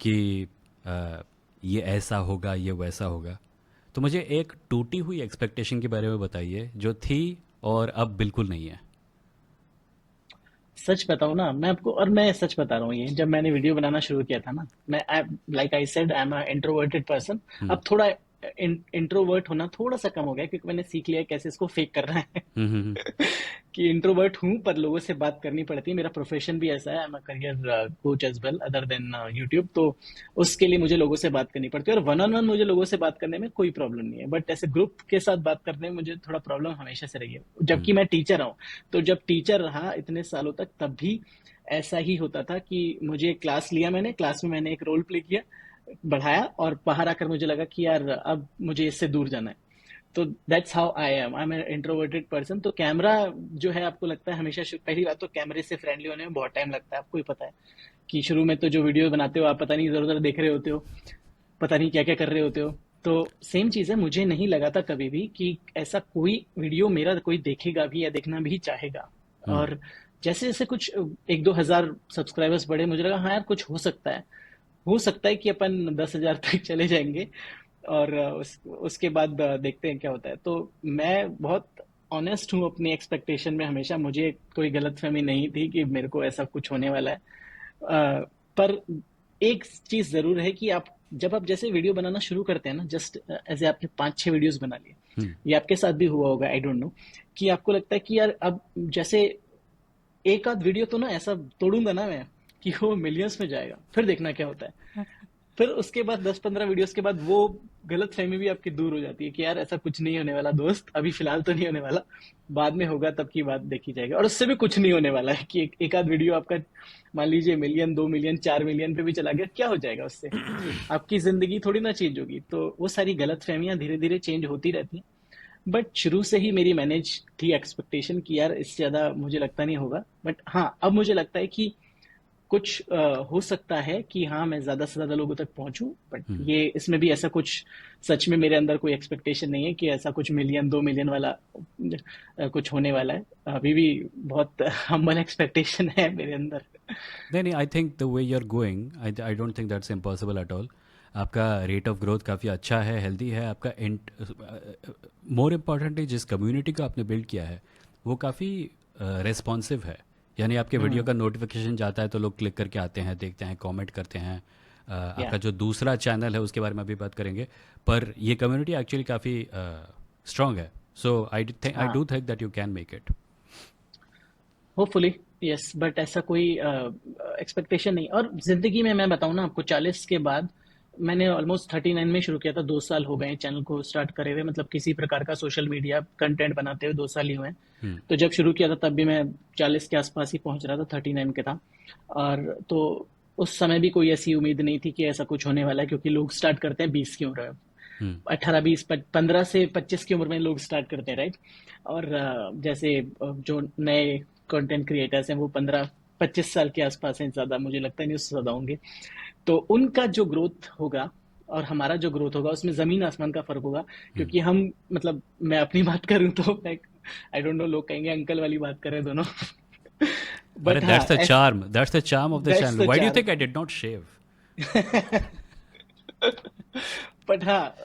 कि अ, ये ऐसा होगा, ये वैसा होगा। तो मुझे एक टूटी हुई एक्सपेक्टेशन के बारे में बताइए जो थी और अब बिल्कुल नहीं है। सच बताऊं ना मैं आपको, और मैं सच बता रहा हूँ, ये जब मैंने वीडियो बनाना शुरू किया था ना, मैं, like I said, I am a introverted person. Hmm. अब थोड़ा इंट्रोवर्ट होना थोड़ा सा कम हो गया, क्योंकि मैंने सीख लिया है कैसे इसको फेक करना है। हम्म। हम्म। कि इंट्रोवर्ट हूँ पर लोगों से बात करनी पड़ती है, मेरा प्रोफेशन भी ऐसा है, I am a career coach as well other than YouTube. तो उसके लिए मुझे लोगों से बात करनी पड़ती है, और वन ऑन वन मुझे लोगों से बात करने में कोई प्रॉब्लम नहीं है, बट ऐसे ग्रुप के साथ बात करने में मुझे थोड़ा प्रॉब्लम हमेशा से रही है, जबकि हम्म। मैं टीचर हूँ। तो जब टीचर रहा इतने सालों तक, तब भी ऐसा ही होता था कि मुझे क्लास लिया, मैंने क्लास में मैंने एक रोल प्ले किया, बढ़ाया, और बाहर आकर मुझे लगा कि यार अब मुझे इससे दूर जाना है। तो that's how I am an introverted person. तो कैमरा जो है, आपको लगता है हमेशा, पहली बात तो कैमरे से फ्रेंडली होने में बहुत टाइम लगता है, आपको ही पता है कि शुरू में तो जो वीडियो बनाते हो आप पता नहीं इधर उधर देख रहे होते हो, पता नहीं क्या क्या कर रहे होते हो। तो सेम चीज है, मुझे नहीं लगा था कभी भी कि ऐसा कोई वीडियो मेरा कोई देखेगा भी या देखना भी चाहेगा। हम्म। और जैसे जैसे कुछ 1-2 हजार सब्सक्राइबर्स बढ़े, मुझे लगा हाँ यार, कुछ हो सकता है, हो सकता है कि अपन 10 हजार तक चले जाएंगे। और उसके बाद देखते हैं क्या होता है। तो मैं बहुत ऑनेस्ट हूँ अपनी एक्सपेक्टेशन में, हमेशा मुझे कोई गलतफहमी नहीं थी कि मेरे को ऐसा कुछ होने वाला है। पर एक चीज जरूर है कि आप जब आप जैसे वीडियो बनाना शुरू करते हैं ना, जस्ट ऐसे आपने 5-6 वीडियोस बना लिए, हम्म। ये आपके साथ भी हुआ होगा, आई डोंट नो, कि आपको लगता है कि यार अब जैसे एक आध वीडियो तो ना ऐसा तोड़ूंगा ना मैं कि वो मिलियंस में जाएगा, फिर देखना क्या होता है। फिर उसके बाद 10-15 वीडियोस के बाद वो गलत फहमी भी आपकी दूर हो जाती है कि यार ऐसा कुछ नहीं होने वाला दोस्त, अभी फिलहाल तो नहीं होने वाला, बाद में होगा तब की बात देखी जाएगी। और उससे भी कुछ नहीं होने वाला है कि एक आध वीडियो आपका मान लीजिए मिलियन, 2 मिलियन, 4 मिलियन पे भी चला गया, क्या हो जाएगा उससे? आपकी जिंदगी थोड़ी ना चेंज होगी। तो वो सारी गलत फहमियां धीरे धीरे चेंज होती रहती हैं। बट शुरू से ही मेरी मैनेज थी एक्सपेक्टेशन कि यार इससे ज्यादा मुझे लगता नहीं होगा, बट हाँ अब मुझे लगता है कि कुछ हो सकता है कि हाँ मैं ज्यादा से ज्यादा लोगों तक पहुंचूं, बट हम्म। ये इसमें भी ऐसा कुछ सच में मेरे अंदर कोई एक्सपेक्टेशन नहीं है कि ऐसा कुछ मिलियन 2 मिलियन वाला कुछ होने वाला है। अभी भी बहुत हम्बल एक्सपेक्टेशन है मेरे अंदर। नहीं नहीं, I think the way you are going, I don't think that's impossible at all. आपका रेट ऑफ ग्रोथ काफ़ी अच्छा है, हेल्दी है आपका। मोर इम्पॉर्टेंटली जिस कम्युनिटी को आपने बिल्ड किया है वो काफ़ी रिस्पॉन्सिव है। यानी आपके वीडियो हम्म। का नोटिफिकेशन जाता है तो लोग क्लिक करके आते हैं, देखते हैं, कमेंट करते हैं। या आपका जो दूसरा चैनल है उसके बारे में भी बात करेंगे, पर ये कम्युनिटी एक्चुअली काफ़ी स्ट्रांग है। सो आई हाँ, do think that you can make it. Hopefully yes, but ऐसा कोई एक्सपेक्टेशन नहीं। और जिंदगी में मैं बताऊं ना आपको, 40 के बाद मैंने ऑलमोस्ट 39 में शुरू किया था, 2 साल हो गए चैनल को स्टार्ट करे हुए, मतलब किसी प्रकार का सोशल मीडिया कंटेंट बनाते हुए 2 साल ही हुए हैं। हम्म। तो जब शुरू किया था तब भी मैं 40 के आसपास ही पहुंच रहा था, 39 के था। और तो उस समय भी कोई ऐसी उम्मीद नहीं थी कि ऐसा कुछ होने वाला है, क्योंकि लोग स्टार्ट करते हैं 20 की उम्र में, हम्म। 18 20 15 से 25 की उम्र में लोग स्टार्ट करते हैं, राइट। और जैसे जो नए कंटेंट क्रिएटर्स हैं वो 15 25 साल के आसपास हैं, ज्यादा मुझे लगता है नहीं उससे ज्यादा होंगे। तो उनका जो ग्रोथ होगा और हमारा जो ग्रोथ होगा उसमें जमीन आसमान का फर्क होगा। हम्म। क्योंकि हम, मतलब मैं अपनी बात करूं तो लाइक, आई डोंट नो, लोग कहेंगे अंकल वाली बात कर रहे हैं दोनों। अरे बट हाँ, that's the charm of the that's channel. The why do you charm. Think I did not shave? But हाँ,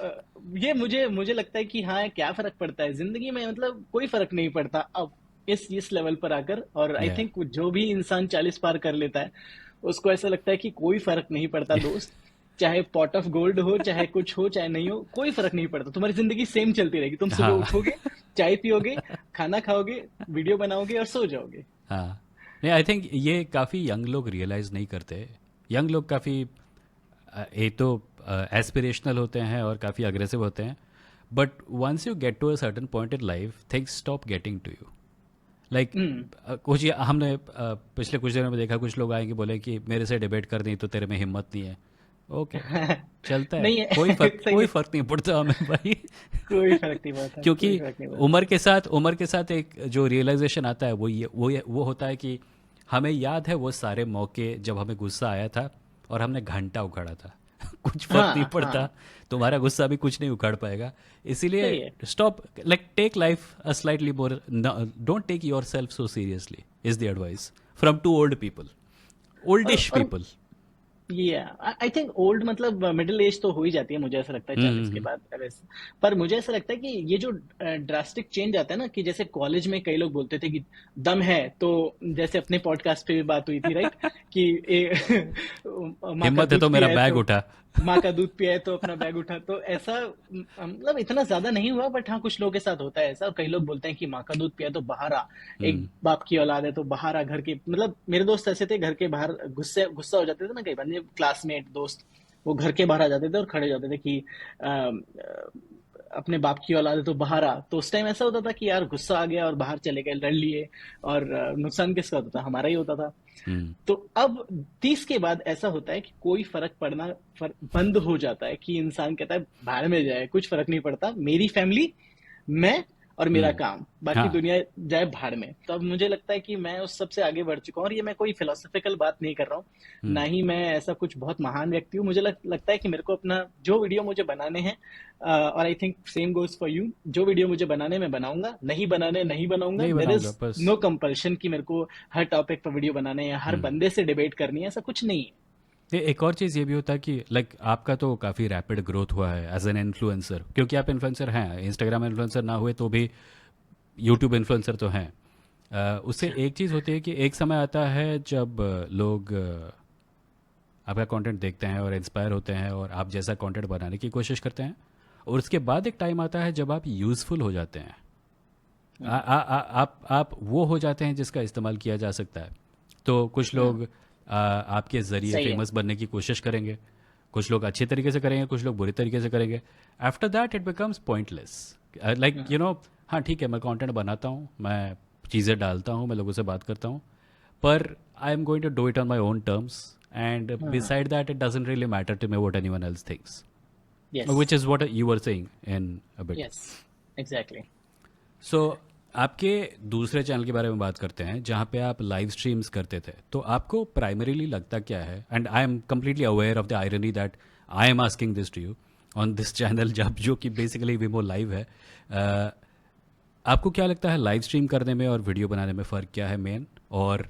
ये मुझे मुझे लगता है कि हाँ क्या फर्क पड़ता है जिंदगी में, मतलब कोई फर्क नहीं पड़ता अब इस लेवल पर आकर। और आई या थिंक जो भी इंसान 40 पार कर लेता है उसको ऐसा लगता है कि कोई फर्क नहीं पड़ता दोस्त। चाहे पॉट ऑफ गोल्ड हो, चाहे कुछ हो, चाहे नहीं हो, कोई फर्क नहीं पड़ता। तुम्हारी जिंदगी सेम चलती रहेगी। तुम सुबह हाँ। उठोगे, चाय पियोगे, खाना खाओगे, वीडियो बनाओगे और सो जाओगे। हाँ, नहीं, आई थिंक ये काफ़ी यंग लोग रियलाइज़ नहीं करते। यंग लोग काफ़ी एक तो एस्पिरेशनल होते हैं और काफ़ी अग्रेसिव होते हैं, but once you get to a certain point in life things stop getting to you. Like hmm. कुछ हमने पिछले कुछ दिनों में देखा, कुछ लोग आएंगे बोले कि मेरे से डिबेट करनी तो तेरे में हिम्मत नहीं है। ओके, चलता है, नहीं है। सही कोई है। फर्क नहीं पड़ता हमें भाई। कोई फर्क नहीं पड़ता, कोई क्योंकि फर्क नहीं पड़ता। उम्र के साथ एक जो रियलाइजेशन आता है वो होता है कि हमें याद है वो सारे मौके जब हमें गुस्सा आया था और हमने घंटा उखाड़ा था। कुछ फर्क नहीं हाँ पड़ता, हाँ, तुम्हारा गुस्सा भी कुछ नहीं उखाड़ पाएगा। इसीलिए सही है। Stop, like take life a slightly more, don't take yourself so seriously is the advice from too old people, oldish और पीपल। ये आई थिंक ओल्ड मतलब मिडिल एज तो हो ही जाती है, मुझे ऐसा लगता है 40 के हम्म। बाद वैसे। पर मुझे ऐसा लगता है कि ये जो ड्रास्टिक चेंज आता है ना, कि जैसे कॉलेज में कई लोग बोलते थे कि दम है तो, जैसे अपने पॉडकास्ट पे भी बात हुई थी, राइट, कि माँ का हिम्मत है दूध तो मेरा पिया है बैग तो, उठा। माँ का दूध पिया है तो अपना बैग उठा, तो ऐसा मतलब इतना ज्यादा नहीं हुआ, बट हाँ कुछ लोगों के साथ होता है ऐसा। और कई लोग बोलते हैं कि माँ का दूध पिया है तो बाहर आ, एक हम्म। बाप की औलाद है तो बाहर आ घर के। मतलब मेरे दोस्त ऐसे थे, घर के बाहर गुस्से गुस्सा हो जाते थे ना कई बार, क्लासमेट दोस्त, वो घर के बाहर आ जाते थे और खड़े हो जाते थे कि अपने बाप की औलाद है तो बाहर आ। तो उस टाइम ऐसा होता था कि यार गुस्सा आ गया और बाहर चले गए, लड़ लिए, और नुकसान किसका होता था, हमारा ही होता था। हम्म। तो अब 30 के बाद ऐसा होता है कि कोई फर्क पड़ना बंद हो जाता है, कि इंसान कहता है बाहर में जाए, कुछ फर्क नहीं पड़ता, मेरी फैमिली, मैं और मेरा हम्म। काम, बाकी हाँ। दुनिया जाए भाड़ में। तो अब मुझे लगता है कि मैं उस सबसे आगे बढ़ चुका हूँ। और ये मैं कोई फिलोसफिकल बात नहीं कर रहा हूँ, ना हम्म। ही मैं ऐसा कुछ बहुत महान व्यक्ति हूँ। मुझे लगता है कि मेरे को अपना जो वीडियो मुझे बनाने हैं, और I think same goes for you, जो वीडियो मुझे बनाने मैं बनाऊंगा, नहीं बनाने नहीं बनाऊंगा। नहीं देर बनाऊंगा इज बस। नो कंपल्शन कि मेरे को हर टॉपिक पर वीडियो बनाने है या हर हम्म। बंदे से डिबेट करनी है, ऐसा कुछ नहीं है। एक और चीज़ ये भी होता है कि लाइक आपका तो काफ़ी रैपिड ग्रोथ हुआ है एज एन इन्फ्लुएंसर, क्योंकि आप इन्फ्लुएंसर हैं, इंस्टाग्राम इन्फ्लुएंसर ना हुए तो भी यूट्यूब इन्फ्लुएंसर तो हैं। उससे एक चीज़ होती है कि एक समय आता है जब लोग आपका कंटेंट देखते हैं और इंस्पायर होते हैं और आप जैसा कंटेंट बनाने की कोशिश करते हैं। और उसके बाद एक टाइम आता है जब आप यूज़फुल हो जाते हैं। आप वो हो जाते हैं जिसका इस्तेमाल किया जा सकता है। तो कुछ लोग आपके ज़रिए सही है। फेमस बनने की कोशिश करेंगे, कुछ लोग अच्छे तरीके से करेंगे, कुछ लोग बुरी तरीके से करेंगे। After that it becomes pointless, like you no. हाँ ठीक है, मैं कंटेंट बनाता हूँ, मैं चीज़ें डालता हूँ, मैं लोगों से बात करता हूँ, पर I am going to do it on my own terms, and beside that it doesn't really matter to me what anyone else things, yes which is what you were saying in a bit. Yes exactly. So आपके दूसरे channel के बारे में बात करते हैं जहाँ पे आप लाइव स्ट्रीम्स करते थे, तो आपको प्राइमरीली लगता क्या है, and I am completely aware of the irony that I am asking this to you on this channel, जब जो कि बेसिकली विमो लाइव है। आपको क्या लगता है लाइव स्ट्रीम करने में और वीडियो बनाने में फ़र्क क्या है मेन, और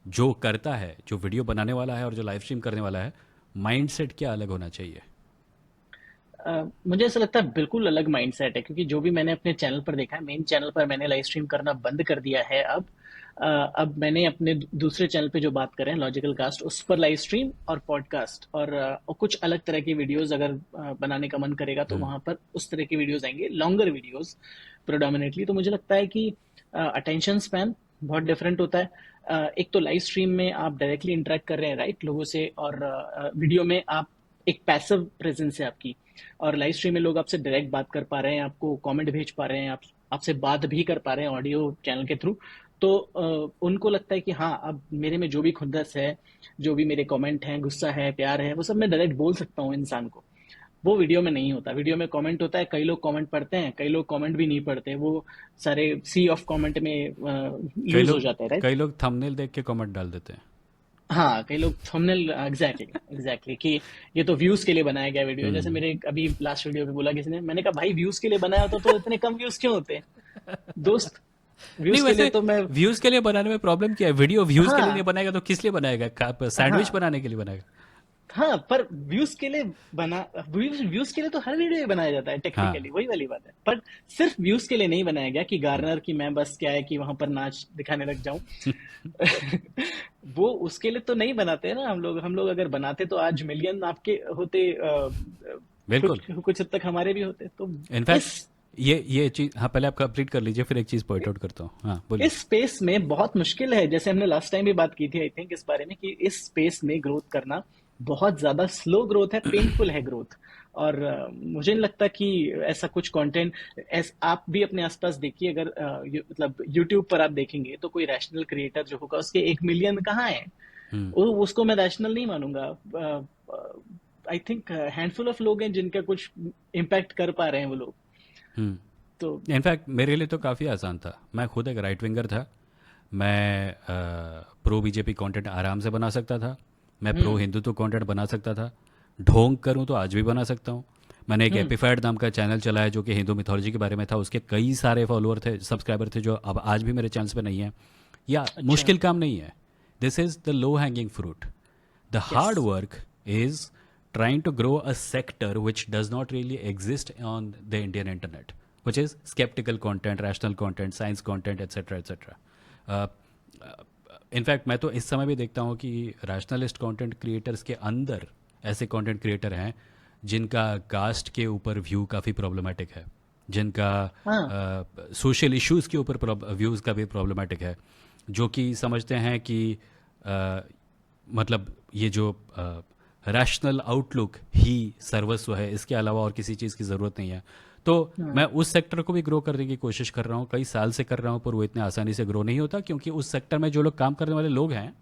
जो करता है, जो वीडियो बनाने वाला है और जो लाइव स्ट्रीम करने वाला है, माइंडसेट क्या अलग होना चाहिए? मुझे ऐसा लगता है बिल्कुल अलग माइंडसेट है, क्योंकि जो भी मैंने अपने चैनल पर देखा है, मेन चैनल पर मैंने लाइव स्ट्रीम करना बंद कर दिया है अब। अब मैंने अपने दूसरे चैनल पे जो बात कर रहे हैं लॉजिकल कास्ट, उस पर लाइव स्ट्रीम और पॉडकास्ट और कुछ अलग तरह की वीडियोस अगर बनाने का मन करेगा तो हम्म। वहां पर उस तरह की वीडियोस आएंगे, लॉन्गर वीडियोस प्रोडोमिनेटली। तो मुझे लगता है कि अटेंशन स्पैन बहुत डिफरेंट होता है। एक तो लाइव स्ट्रीम में आप डायरेक्टली इंटरेक्ट कर रहे हैं राइट लोगों से, और वीडियो में आप एक पैसिव प्रेजेंस है आपकी, और लाइव स्ट्रीम में लोग आपसे डायरेक्ट बात कर पा रहे हैं, आपको कमेंट भेज पा रहे हैं, आपसे बात भी कर पा रहे हैं ऑडियो चैनल के थ्रू। तो उनको लगता है कि हाँ, अब मेरे में जो भी खुंदस है, जो भी मेरे कमेंट हैं, गुस्सा है, प्यार है, वो सब मैं डायरेक्ट बोल सकता हूँ इंसान को। वो वीडियो में नहीं होता। वीडियो में कमेंट होता है, कई लोग कमेंट पढ़ते हैं, कई लोग कमेंट भी नहीं पढ़ते, वो सारे सी ऑफ कमेंट में कई लूज हो लोग जाते हैं राइट। कई लोग थंबनेल देख के कमेंट डाल देते हैं। हाँ, कई लोग थंबनेल, एग्जैक्टली एग्जैक्टली, कि ये तो व्यूज के लिए बनाया गया वीडियो है। जैसे हम्म। मेरे अभी लास्ट वीडियो पे बोला किसी ने, मैंने कहा भाई व्यूज के लिए बनाया होता तो इतने कम व्यूज क्यों होते हैं दोस्त? नहीं, व्यूज के लिए वैसे तो मैं, व्यूज के लिए बनाने में प्रॉब्लम क्या है? वीडियो व्यूज के लिए नहीं हाँ बनाएगा तो किस लिए बनाएगा? सैंडविच हाँ बनाने के लिए बनाएगा? हाँ, पर व्यूज के लिए बना, व्यूज के लिए तो हर वीडियो बनाया जाता है हाँ। टेक्निकली, वही वाली बात है। पर सिर्फ व्यूज के लिए नहीं बनाया गया कि गार्नर की मैं बस क्या है कि वहां पर नाच दिखाने लग जाऊं। वो उसके लिए तो नहीं बनाते ना हम लोग अगर बनाते तो आज मिलियन आपके होते, बिल्कुल। कुछ कुछ हद तक हमारे भी होते। तो इनफैक्ट इस ये चीज़, हाँ, पहले आप कंप्लीट कर लीजिए, फिर एक चीज़ पॉइंट आउट करता हूँ। हाँ, बोलिए। इस स्पेस में बहुत मुश्किल है, जैसे हमने लास्ट टाइम भी बात की थी आई थिंक इस बारे में, कि इस स्पेस में ग्रोथ करना बहुत ज्यादा स्लो ग्रोथ है, पेनफुल है ग्रोथ। और मुझे नहीं लगता कि ऐसा कुछ कंटेंट, आप भी अपने आसपास देखिए, अगर मतलब यूट्यूब पर आप देखेंगे तो कोई रैशनल क्रिएटर जो होगा उसके 1 मिलियन कहाँ है, हम्म। वो उसको मैं रैशनल नहीं मानूंगा। आई थिंक हैंडफुल ऑफ लोग हैं जिनका कुछ इम्पैक्ट कर पा रहे हैं वो लोग। हम्म। तो इनफैक्ट मेरे लिए तो काफ़ी आसान था। मैं खुद एक राइट विंगर था। मैं प्रो बीजेपी कंटेंट आराम से बना सकता था। मैं प्रो हम्म हिंदुत्व कंटेंट बना सकता था। ढोंग करूं तो आज भी बना सकता हूं। मैंने एक हम्म एपिफाइड नाम का चैनल चलाया जो कि हिंदू मिथोलॉजी के बारे में था। उसके कई सारे फॉलोअर थे, सब्सक्राइबर थे, जो अब आज भी मेरे चैनल पे नहीं है। या अच्छा। मुश्किल काम नहीं है। This is the low hanging fruit. The yes. hard work is trying to grow a sector which does not really exist on the Indian internet, which is skeptical content, rational content, science content, etc. etc. In fact मैं तो इस समय भी देखता हूँ कि rationalist content creators के अंदर ऐसे कंटेंट क्रिएटर हैं जिनका कास्ट के ऊपर व्यू काफ़ी प्रॉब्लमेटिक है, जिनका हाँ सोशल इश्यूज़ के ऊपर व्यूज़ का भी प्रॉब्लमेटिक है, जो कि समझते हैं कि मतलब ये जो रैशनल आउटलुक ही सर्वस्व है, इसके अलावा और किसी चीज़ की ज़रूरत नहीं है। तो मैं हाँ उस सेक्टर को भी ग्रो करने की कोशिश कर रहा हूँ, कई साल से कर रहा हूँ, पर वो इतने आसानी से ग्रो नहीं होता, क्योंकि उस सेक्टर में जो लोग काम करने वाले लोग हैं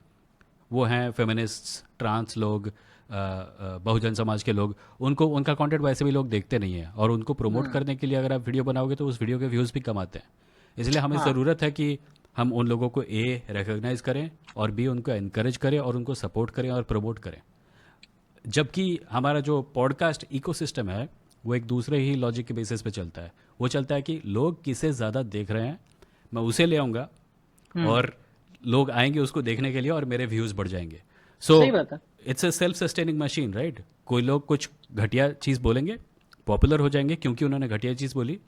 वो हैं फेमिनिस्ट्स, ट्रांस लोग, बहुजन समाज के लोग। उनको उनका कंटेंट वैसे भी लोग देखते नहीं है, और उनको प्रमोट हाँ करने के लिए अगर आप वीडियो बनाओगे तो उस वीडियो के व्यूज़ भी कम आते हैं। इसलिए हमें हाँ ज़रूरत है कि हम उन लोगों को ए रिकग्नाइज करें, और बी उनको इनकरेज करें और उनको सपोर्ट करें और प्रमोट करें। जबकि हमारा जो पॉडकास्ट इकोसिस्टम है वो एक दूसरे ही लॉजिक के बेसिस पे चलता है। वो चलता है कि लोग किसे ज़्यादा देख रहे हैं, मैं उसे ले आऊँगा, हम्म और लोग आएंगे उसको देखने के लिए, और मेरे व्यूज़ बढ़ जाएंगे। सो सही बात है। It's a self sustaining machine, right? कोई लोग कुछ घटिया चीज़ बोलेंगे, पॉपुलर हो जाएंगे क्योंकि उन्होंने घटिया चीज़ बोली,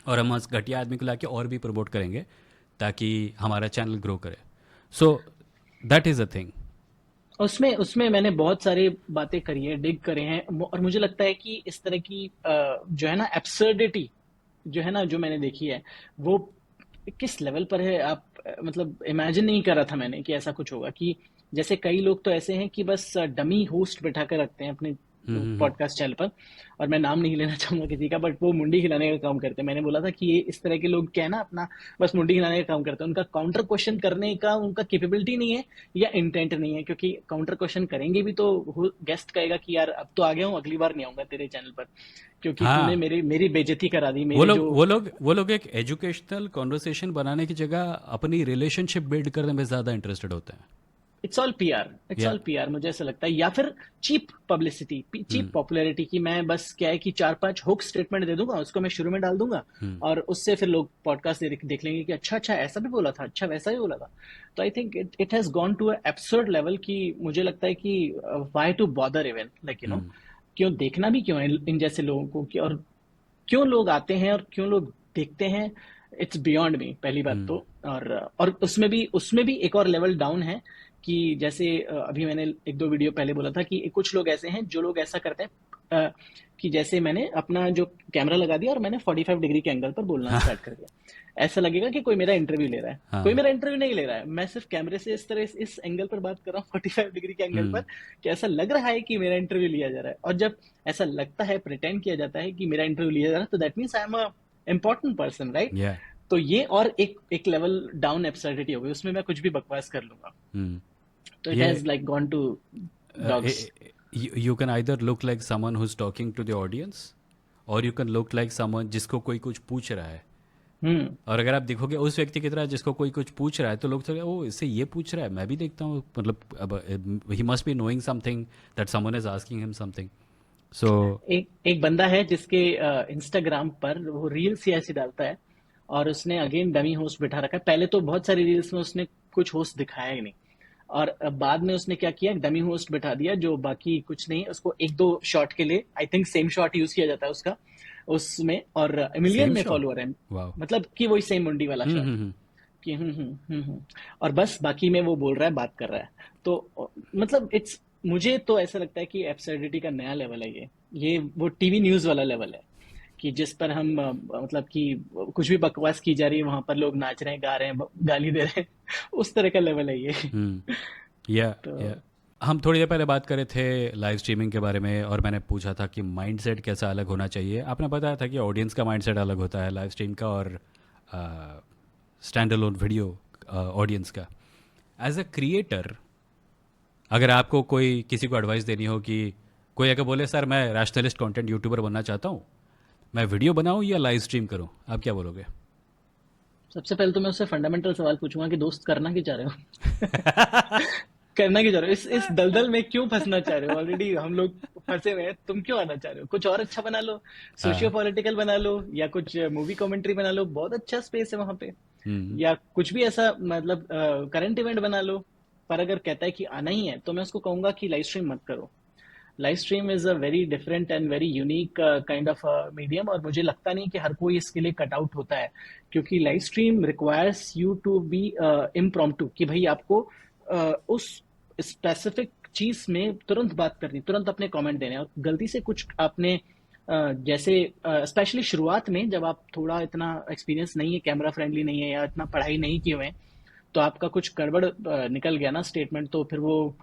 और हम उस घटिया आदमी को लाके और भी प्रमोट करेंगे ताकि हमारा चैनल ग्रो करे। So that is a thing. उसमें उसमें मैंने बहुत सारी बातें करी है, डिग करे हैं, और मुझे लगता है कि इस तरह की जो है ना एब्सर्डिटी, जो है ना, जो मैंने देखी है, वो किस लेवल पर है, आप मतलब इमेजिन नहीं कर रहा था मैंने कि ऐसा कुछ होगा। कि जैसे कई लोग तो ऐसे हैं कि बस डमी होस्ट बैठा कर रखते हैं अपने पॉडकास्ट चैनल पर, और मैं नाम नहीं लेना चाहूंगा किसी का, बट वो मुंडी हिलाने का काम करते हैं। मैंने बोला था कि ये इस तरह के लोग क्या है ना, अपना बस मुंडी हिलाने का काम करते हैं, उनका काउंटर क्वेश्चन करने का उनका कैपेबिलिटी नहीं है या इंटेंट नहीं है, क्योंकि काउंटर क्वेश्चन करेंगे भी तो गेस्ट कहेगा कि यार अब तो आ गया हूँ, अगली बार नहीं आऊंगा तेरे चैनल पर, क्योंकि तूने हाँ, मेरी मेरी बेइज्जती करा दी, वो मेरे लोग जो। वो लोग वो लोग एक एजुकेशनल कॉन्वर्सेशन बनाने की जगह अपनी रिलेशनशिप बिल्ड करने में ज़्यादा इंटरेस्टेड होते हैं। इट्स ऑल पीआर, इट्स या ऑल पीआर, मुझे ऐसा लगता है, या फिर चीप पब्लिसिटी, चीप पॉपुलैरिटी, की मैं बस क्या है कि 4-5 हुक स्टेटमेंट दे दूंगा, उसको मैं शुरू में डाल दूंगा, और उससे फिर लोग पॉडकास्ट देख लेंगे कि अच्छा अच्छा ऐसा भी बोला था, अच्छा वैसा भी बोला था। तो I think it it has gone to absurd level, कि मुझे लगता है कि why to bother even, like you know, क्यों देखना भी क्यों है इन जैसे लोगों को, कि और क्यों लोग आते हैं और क्यों लोग देखते हैं, इट्स बियॉन्ड मी, पहली बात तो। और उसमें भी एक और लेवल डाउन है, कि जैसे अभी मैंने 1-2 वीडियो पहले बोला था कि कुछ लोग ऐसे हैं जो लोग ऐसा करते हैं, कि जैसे मैंने अपना जो कैमरा लगा दिया और मैंने 45 डिग्री के एंगल पर बोलना हाँ स्टार्ट कर दिया, ऐसा लगेगा कि कोई मेरा इंटरव्यू ले रहा है। कोई हाँ। मेरा इंटरव्यू नहीं ले रहा है, मैं सिर्फ कैमरे से इस तरह इस एंगल पर बात कर रहा हूँ, 45 डिग्री के एंगल पर, कि ऐसा लग रहा है कि मेरा इंटरव्यू लिया जा रहा है। और जब ऐसा लगता है, प्रिटेंड किया जाता है कि मेरा इंटरव्यू लिया जा रहा है, तो that means I am a important person, right? या तो ये और एक एक लेवल डाउन एब्सर्डिटी हो गई, उसमें मैं कुछ भी बकवास कर लूंगा। तो इट ये has like gone to dogs. you can either look like someone who's talking to the audience और you can look like someone जिसको कोई कुछ पूछ रहा है। हम्म। और अगर आप देखोगे उस व्यक्ति की तरह जिसको कोई कुछ पूछ रहा है, तो लोग तो ओ इससे ये पूछ रहा है, मैं भी देखता हूँ, मतलब अब he must be knowing something that someone is asking him something. So एक एक बंदा है जिसके इंस्टाग्राम पर वो रील्स ही ऐसी डालता है, और उसने अगेन डमी होस्ट बिठा रखा है। पहले तो बहुत सारी रील्स में उसने कुछ होस्ट दिखाया ही नहीं, और बाद में उसने क्या किया, डमी होस्ट बिठा दिया, जो बाकी कुछ नहीं, उसको 1-2 शॉट के लिए, I think same shot use किया जाता है उसका उसमें, और मिलियन सेम में शॉट। फॉलोअर है, वाह। मतलब कि वही सेम मुंडी वाला शॉट, कि और बस बाकी में वो बोल रहा है, बात कर रहा है। तो मतलब इट्स, मुझे तो ऐसा लगता है कि एब्सर्डिटी का नया लेवल है ये वो टीवी न्यूज वाला लेवल है, कि जिस पर हम मतलब कि कुछ भी बकवास की जा रही है, वहां पर लोग नाच रहे हैं, गा रहे हैं, गाली दे रहे हैं, उस तरह का लेवल है ये। या तो या हम थोड़ी देर पहले बात कर रहे थे लाइव स्ट्रीमिंग के बारे में, और मैंने पूछा था कि माइंडसेट कैसा अलग होना चाहिए। आपने बताया था कि ऑडियंस का माइंडसेट अलग होता है लाइव स्ट्रीम का और स्टैंड अलोन वीडियो ऑडियंस का। एज अ क्रिएटर, अगर आपको कोई किसी को एडवाइस देनी हो कि कोई अगर बोले सर मैं रैशनलिस्ट कंटेंट यूट्यूबर बनना चाहता हूँ, मैं वीडियो बनाऊँ या लाइव स्ट्रीम करूँ, आप क्या बोलोगे? सबसे पहले तो मैं उससे फंडामेंटल सवाल पूछूंगा कि दोस्त करना क्या चाह रहे हो? करना क्या चाह रहे हो? इस दलदल में क्यों फंसना चाह रहे हो? ऑलरेडी हम लोग फंसे हुए हैं, तुम क्यों आना चाह रहे हो? कुछ और अच्छा बना लो, सोशियो हाँ। पॉलिटिकल बना लो, या कुछ मूवी कमेंट्री बना लो, बहुत अच्छा स्पेस है वहां पे, हम्म। या कुछ भी ऐसा, मतलब करंट इवेंट बना लो। पर अगर कहता है कि आना ही है, तो मैं उसको कहूंगा कि लाइव स्ट्रीम मत करो। Live stream is a very different and very unique kind of medium, और मुझे लगता नहीं कि हर कोई इसके लिए कट आउट होता है, क्योंकि live stream requires you to be impromptu, कि भाई आपको उस स्पेसिफिक चीज में तुरंत बात करनी, तुरंत अपने कमेंट देने, और गलती से कुछ आपने जैसे स्पेशली शुरुआत में, जब आप थोड़ा इतना एक्सपीरियंस नहीं है, कैमरा फ्रेंडली नहीं है, या इतना पढ़ाई नहीं किए हुए हैं, तो आपका कुछ गड़बड़ निकल गया ना स्टेटमेंट, तो फिर वो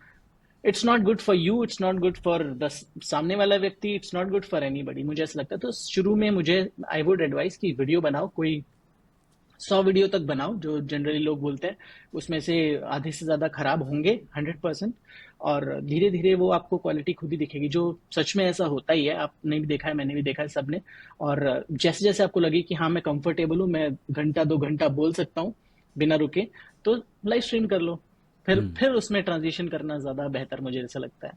it's not good for you, it's not good for the सामने वाला व्यक्ति, it's not good for anybody, मुझे ऐसा लगता है। तो शुरू में मुझे आई वुड एडवाइस कि वीडियो बनाओ, कोई 100 वीडियो तक बनाओ, जो जनरली लोग बोलते हैं, उसमें से आधे से ज्यादा खराब होंगे 100%, और धीरे धीरे वो आपको क्वालिटी खुद ही दिखेगी, जो सच में ऐसा होता ही है, आपने भी देखा है, मैंने भी देखा है, सबने। और जैसे जैसे आपको लगे कि हाँ मैं कंफर्टेबल हूँ, मैं घंटा 2 घंटा बोल सकता हूँ बिना रुके, तो लाइव स्ट्रीम कर लो, फिर उसमें ट्रांजिशन करना ज्यादा बेहतर मुझे ऐसा लगता है।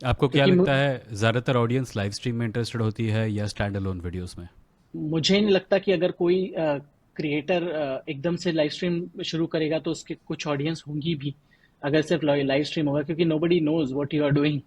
आपको क्या क्योंकि लगता है ज़्यादातर ऑडियंस लाइव स्ट्रीम में इंटरेस्टेड होती है या स्टैंड अलोन वीडियोस में? मुझे नहीं लगता कि अगर कोई क्रिएटर एकदम से लाइव स्ट्रीम शुरू करेगा तो उसके कुछ ऑडियंस होंगी भी, अगर सिर्फ लाइव स्ट्रीम होगा, क्योंकि nobody knows what you are doing.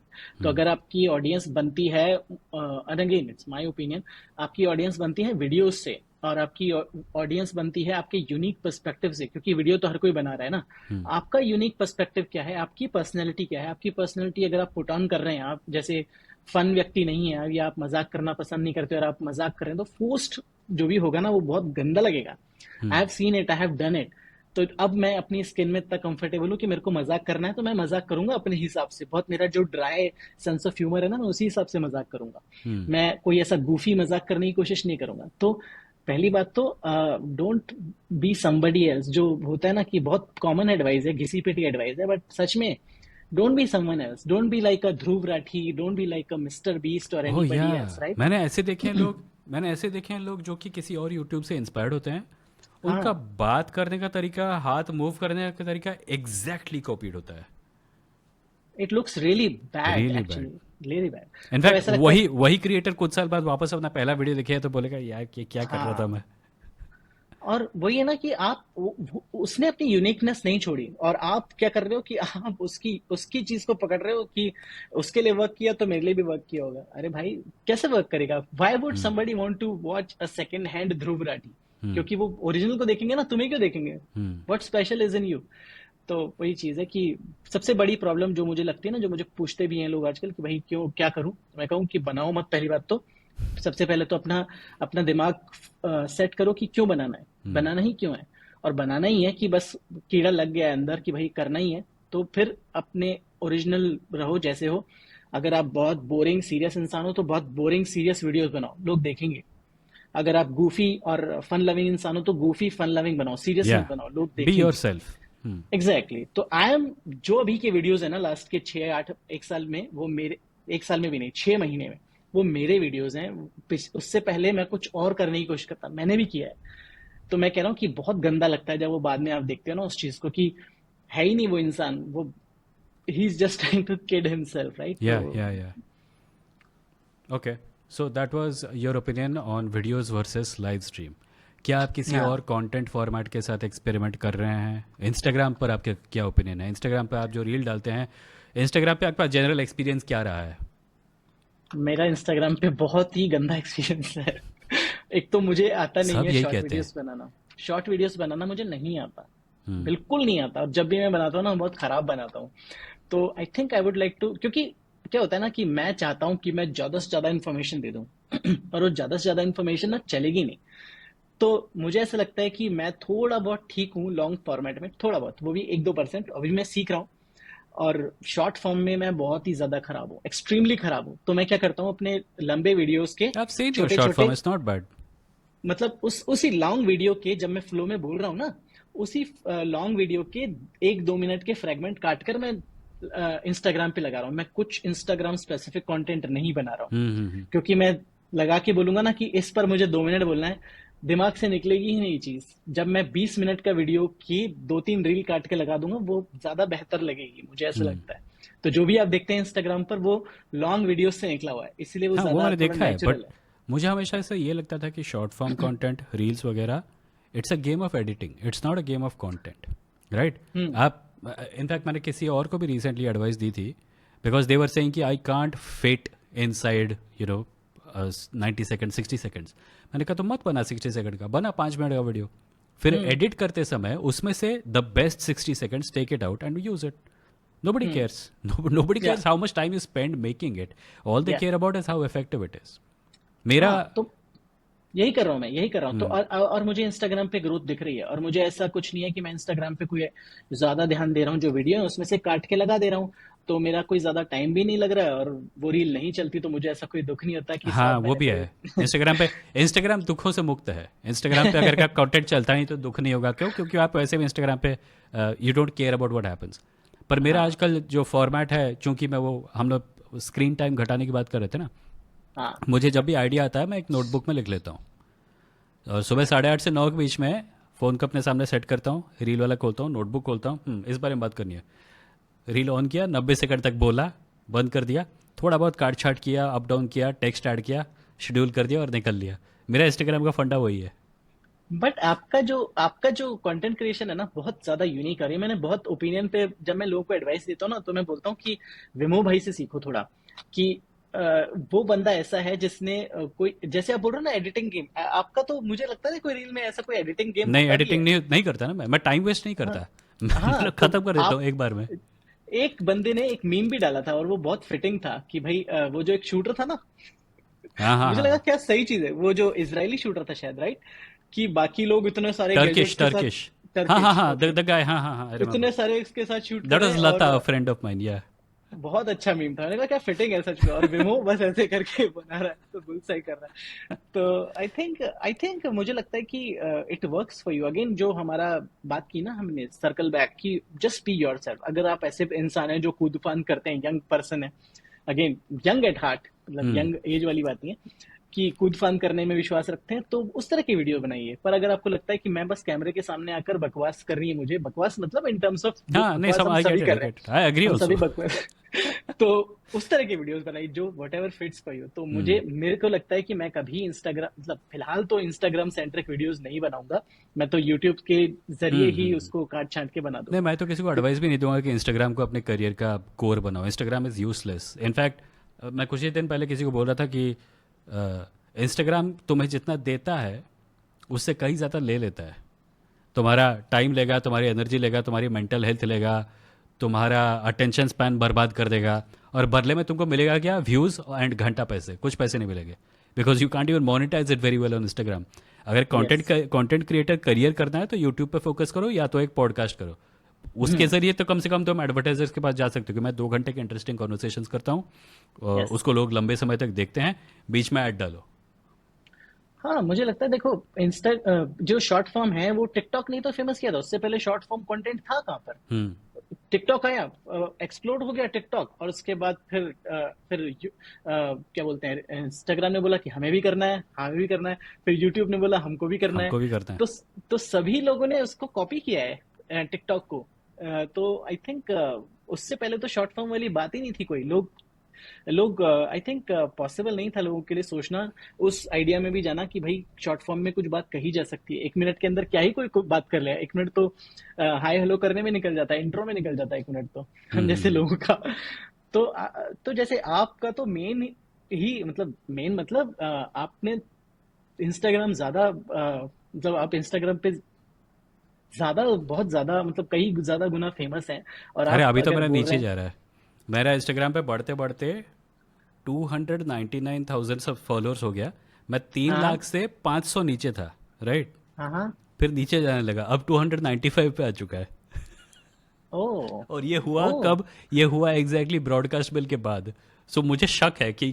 तो अगर आपकी ऑडियंस बनती है, and again it's my opinion, आपकी ऑडियंस बनती है वीडियोस से, और आपकी ऑडियंस बनती है आपके यूनिक पर्सपेक्टिव से, क्योंकि वीडियो तो हर कोई बना रहा है ना। आपका यूनिक पर्सपेक्टिव क्या है, आपकी पर्सनैलिटी क्या है? आपकी पर्सनैलिटी अगर आप पुट ऑन कर रहे हैं, आप जैसे फन व्यक्ति नहीं है, या आप मजाक करना पसंद नहीं करते और आप मजाक कर रहे हैं, तो फोस्ट जो भी होगा ना, वो बहुत गंदा लगेगा। I have seen it, I have done it. तो अब मैं अपनी स्किन में इतना कंफर्टेबल हूँ कि मेरे को मजाक करना है तो मैं मजाक करूंगा अपने हिसाब से। बहुत मेरा जो ड्राई सेंस ऑफ ह्यूमर है ना, मैं उसी हिसाब से मजाक करूंगा। हम्म। मैं कोई ऐसा गूफी मजाक करने की कोशिश नहीं करूंगा। तो पहली बात तो डोंट बी समबडी एल्स, जो होता है ना कि बहुत कॉमन एडवाइस है, घिसी पिटी एडवाइस है, बट सच में don't be someone else. Don't be like a Dhruv Rathee, don't be like a mister beast और ओह या, एनीबडी एल्स, राइट? मैंने ऐसे देखे हैं लोग जो कि किसी और यूट्यूब से इंस्पायर्ड होते हैं। उनका हाँ, बात करने का तरीका, हाथ मूव करने का तरीका एग्जैक्टली कॉपीड होता है। It looks really bad really bad. Actually, really bad. तो इनफैक्ट ऐसा लगता है वही वही क्रिएटर कुछ साल बाद वापस अपना पहला वीडियो दिखे तो बोलेगा यार ये क्या कर रहा था हाँ, मैं। और वही है ना कि आप उसने अपनी यूनिकनेस नहीं छोड़ी, और आप क्या कर रहे हो कि आप उसकी उसकी चीज को पकड़ रहे हो कि उसके लिए वर्क किया तो मेरे लिए भी वर्क किया होगा। अरे भाई, कैसे वर्क करेगा? Why would hmm. Somebody want to watch a second hand Dhruv Rathee? Hmm. क्योंकि वो ओरिजिनल को देखेंगे ना, तुम्हें क्यों देखेंगे? Hmm. What special is in you? तो वही चीज है कि सबसे बड़ी प्रॉब्लम जो मुझे लगती है ना, जो मुझे पूछते भी हैं लोग आजकल कि भाई क्यों, क्या करूं, तो मैं कहूँ कि बनाओ मत। पहली बात तो सबसे पहले तो अपना अपना दिमाग सेट करो कि क्यों बनाना है, हम्म। बनाना ही क्यों है। और बनाना ही है कि बस कीड़ा लग गया है अंदर कि भाई करना ही है, तो फिर अपने ओरिजिनल रहो जैसे हो। अगर आप बहुत बोरिंग सीरियस इंसान हो तो बहुत बोरिंग सीरियस वीडियोस बनाओ, लोग देखेंगे। अगर आप गूफी और फन लविंग इंसान हो तो गूफी फन लविंग बनाओ, सीरियस या मत बनाओ, लोग बी योर देखेंगे। सेल्फ। हम्म। Exactly exactly. तो आई एम, जो अभी के वीडियोस है ना लास्ट के 6 8 एक साल में, वो मेरे, एक साल में भी नहीं, 6 महीने में वो मेरे वीडियोस हैं। उससे पहले मैं कुछ और करने की कोशिश करता, मैंने भी किया है। तो मैं कह रहा हूँ कि बहुत गंदा लगता है जब वो बाद में आप देखते हो ना उस चीज को कि है ही नहीं वो इंसान, वो ही is just trying to kid himself, right? तो या okay, so that was your opinion on videos versus live stream. क्या आप किसी और हाँ, कंटेंट फॉर्मेट के साथ एक्सपेरिमेंट कर रहे हैं? इंस्टाग्राम पर आपके क्या ओपिनियन है? इंस्टाग्राम पे आप जो रील डालते हैं, इंस्टाग्राम पे आपका जनरल एक्सपीरियंस क्या रहा है? मेरा इंस्टाग्राम पे बहुत ही गंदा एक्सपीरियंस है। एक तो मुझे आता नहीं सब है यही शॉर्ट कहते हैं। वीडियोस बनाना। शॉर्ट वीडियोस बनाना मुझे नहीं आता, हम्म। बिल्कुल नहीं आता। और जब भी मैं बनाता हूँ ना, बहुत खराब बनाता हूँ। तो I think I would like to, क्योंकि क्या होता है ना कि मैं चाहता हूँ कि मैं ज्यादा से ज्यादा इन्फॉर्मेशन दे दूं। और वो ज्यादा से ज्यादा इन्फॉर्मेशन ना चलेगी नहीं। तो मुझे ऐसा लगता है कि मैं थोड़ा बहुत ठीक हूँ लॉन्ग फॉर्मेट में, थोड़ा बहुत, वो भी 1 2%, अभी मैं सीख रहा हूँ। और शॉर्ट फॉर्म में मैं बहुत ही ज्यादा खराब हूँ, एक्सट्रीमली खराब हूँ। तो मैं क्या करता हूँ, अपने लंबे वीडियोस के आप सेड योर छोटे शॉर्ट फॉर्म, छोटे, इट्स नॉट बैड। मतलब उसी लॉन्ग वीडियो के, जब मैं फ्लो में बोल रहा हूँ ना, उसी लॉन्ग वीडियो के 1 2 मिनट के फ्रेगमेंट काट कर मैं इंस्टाग्राम पे लगा रहा हूँ। मैं कुछ इंस्टाग्राम स्पेसिफिक कंटेंट नहीं बना रहा हूँ, हम्म। क्योंकि मैं लगा के बोलूंगा ना कि इस पर मुझे 2 मिनट बोलना है, दिमाग से निकलेगी ही नहीं चीज। जब मैं 20 मिनट का वीडियो की 2 3 रील काट के लगा दूंगा, वो ज्यादा बेहतर लगेगी, मुझे ऐसा हम्म। लगता है। तो जो भी आप देखते हैं इंस्टाग्राम पर, वो लॉन्ग वीडियो से निकला हुआ है, इसलिए वो हाँ वो ज्यादा मैंने थोड़ा देखा है, बट नेचुरल है। मुझे हमेशा ऐसा ये लगता था कि शॉर्ट फॉर्म कंटेंट, रील्स वगैरह, it's a game of editing, it's not a game of content, right? Hmm. आप, इनफैक्ट मैंने किसी और को भी रिसेंटली एडवाइस दी थी, बिकॉज दे वर सेइंग कि I can't fit in side 90 second 60 seconds. मैंने कहा तो मत बना 60 सेकेंड का, बना 5 मिनट का वीडियो। फिर हम्म। एडिट करते समय उसमें से the best 60 seconds take it out and use it. Nobody हम्म। cares. Nobody या cares how much time you spend making it. All they या care about is how effective it is. मेरा, हाँ, तो यही कर रहा हूँ, मैं यही कर रहा हूँ। तो हम्म। और मुझे इंस्टाग्राम पे ग्रोथ दिख रही है, और मुझे ऐसा कुछ नहीं है कि मैं इंस्टाग्राम पे कोई ज्यादा ध्यान दे रहा हूँ। जो वीडियो है उसमें से काट के लगा दे रहा हूँ, तो मेरा कोई ज्यादा टाइम भी नहीं लग रहा है, और वो रील नहीं चलती, तो मुझे ऐसा कोई दुख नहीं होता कि हाँ साहब वो मैंने भी तो है। इंस्टाग्राम पे, इंस्टाग्राम दुखों से मुक्त है। इंस्टाग्राम पे अगर का कंटेंट चलता नहीं तो दुख नहीं होगा, क्यों? क्योंकि आप वैसे भी इंस्टाग्राम पे you don't care about what happens. पर मेरा हाँ, आजकल जो फॉर्मेट है, चूंकि मैं वो, हम लोग स्क्रीन टाइम घटाने की बात कर रहे थे ना, हाँ, मुझे जब भी आइडिया आता है मैं एक नोटबुक में लिख लेता हूँ, और सुबह 8:30 से 9 के बीच में फ़ोन को अपने सामने सेट करता हूँ, रील वाला खोलता हूँ, नोटबुक खोलता हूँ, इस बारे में बात करनी है। रील ऑन किया, 90 सेकंड तक बोला, बंद कर दिया, थोड़ा बहुत काट छाट किया, अप डाउन किया, टेक्स्ट ऐड किया, शेड्यूल कर दिया और निकल लिया। मेरा इंस्टाग्राम का फंडा वही है। बट आपका जो कंटेंट क्रिएशन है ना, बहुत ज्यादा यूनिक है। मैंने बहुत ओपिनियन पे, जब मैं लोगों को एडवाइस देता हूँ ना, तो मैं बोलता हूँ कि विमो भाई से सीखो थोड़ा। कि अ, वो बंदा ऐसा है जिसने कोई, जैसे आप बोल रहे हो ना एडिटिंग गेम, आपका तो मुझे लगता है कोई रील में ऐसा कोई एडिटिंग गेम नहीं, होता भी एडिटिंग है। नहीं करता ना मैं टाइम वेस्ट नहीं हाँ, करता। मैं हाँ, मतलब तो खत्म कर देता हूँ आप, एक बार में। एक बंदे ने एक मीम भी डाला था और वो बहुत फिटिंग था कि भाई वो जो एक शूटर था ना, हाँ हाँ मुझे हाँ लगा हाँ। क्या सही चीज है, वो जो इजरायली शूटर था शायद, राइट? कि बाकी लोग इतने सारे टर्किश गैजेट्स के साथ, टर्किश। हाँ हाँ टर्किश, हाँ, ओके। द गाय, हाँ हाँ हाँ, आई उतने रिमेम्बर। सारे उसके साथ शूट दैट वाज करे और लता, फ्रेंड ऑफ माइन, या। बहुत अच्छा मीम था। मैंने कहा क्या फिटिंग है सच में, और विमो बस ऐसे करके बना रहा है तो बुल सही कर रहा है। तो आई थिंक मुझे लगता है कि it works for you. Again जो हमारा बात की ना हमने, सर्कल बैक की, जस्ट बी योरसेल्फ। अगर आप ऐसे इंसान हैं जो कूद फान करते हैं, यंग पर्सन है, अगेन यंग एट हार्ट, मतलब हम्म। यंग एज वाली बात नहीं है, कि कूद फान करने में विश्वास रखते हैं, तो उस तरह की वीडियो बनाइए। पर अगर आपको लगता है कि मैं बस कैमरे के सामने आकर बकवास करनी है मुझे, बकवास मतलब इन टर्म्स ऑफ जो हाँ नहीं, बकवास सब हम आई सभी गेट इट, कर आई रहे गेट इट, हैं, आई एग्री हम सभी ऑल्सो। बकवास तो उस तरह की वीडियोस बनाइए जो what ever fits for you. तो मुझे, मेरे को लगता है कि मैं कभी इंस्टाग्राम, मतलब फिलहाल तो इंस्टाग्राम सेंट्रिक वीडियोस नहीं बनाऊंगा। मैं तो यूट्यूब के जरिए ही हम्म। उसको काट छांट के बना नहीं, दूंगा। मैं तो किसी को तो एडवाइस भी नहीं दूंगा कि इंस्टाग्राम को अपने करियर का कोर बनाओ। Instagram is useless. इनफैक्ट मैं कुछ ही दिन पहले किसी को बोल रहा था कि इंस्टाग्राम तुम्हें जितना देता है उससे कहीं ज़्यादा ले लेता है। तुम्हारा टाइम लेगा, तुम्हारी एनर्जी लेगा, तुम्हारी मेंटल हेल्थ लेगा, तुम्हारा अटेंशन स्पैन बर्बाद कर देगा, और बदले में तुमको मिलेगा क्या? व्यूज़ एंड घंटा पैसे, कुछ पैसे नहीं मिलेंगे। Because you can't even monetize it very well on Instagram. अगर यस। कंटेंट क्रिएटर करियर करना है तो यूट्यूब पे फोकस करो, या तो एक पॉडकास्ट करो। उसके जरिए तो कम से कम तुम एडवर्टाइजर्स के पास जा सकते हो कि मैं 2 घंटे के इंटरेस्टिंग कॉन्वर्सेशंस करता हूँ, यस। उसको लोग लंबे समय तक देखते हैं, बीच में ऐड डालो। हाँ, मुझे लगता है देखो, इंस्टा जो शॉर्ट फॉर्म है वो टिकटॉक नहीं तो फेमस किया था, उससे पहले शॉर्ट फॉर्म कंटेंट था कहाँ पर? हम्म। टिकटॉक आया, एक्सप्लोड हो गया टिकटॉक, और उसके बाद फिर क्या बोलते हैं, इंस्टाग्राम ने बोला कि हमें भी करना है, हमें भी करना है। फिर यूट्यूब ने बोला हमको भी करना है। हमको भी करते हैं। तो तो सभी लोगों ने उसको कॉपी किया है टिकटॉक को। तो आई थिंक उससे पहले तो शॉर्ट फॉर्म वाली बात ही नहीं थी। कोई लोग लोग आई थिंक पॉसिबल नहीं था लोगों के लिए सोचना, उस आइडिया में भी जाना कि भाई शॉर्ट फॉर्म में कुछ बात कही जा सकती है। 1 मिनट के अंदर क्या ही कोई बात कर ले, 1 मिनट तो हाय हेलो करने में निकल जाता है, इंट्रो में निकल जाता है 1 मिनट तो हम जैसे हम्म। लोगों का। तो तो जैसे आपका तो मेन ही मतलब मेन मतलब आपने इंस्टाग्राम ज्यादा मतलब आप इंस्टाग्राम पे ज्यादा, बहुत ज्यादा, मतलब कई ज्यादा गुना फेमस हैं। और अरे आप अभी तो अगर मेरा बोल नीचे रहे हैं, जा रहा है। मेरा इंस्टाग्राम पे बढ़ते बढ़ते 299,000 सब फॉलोअर्स हो गया। मैं तीन हाँ लाख से 500 नीचे था, राइट? हाँ हाँ। फिर नीचे जाने लगा, अब 295 पे आ चुका है। ओ और ये हुआ ओ। कब? ये हुआ एग्जैक्टली ब्रॉडकास्ट बिल के बाद। सो मुझे शक है कि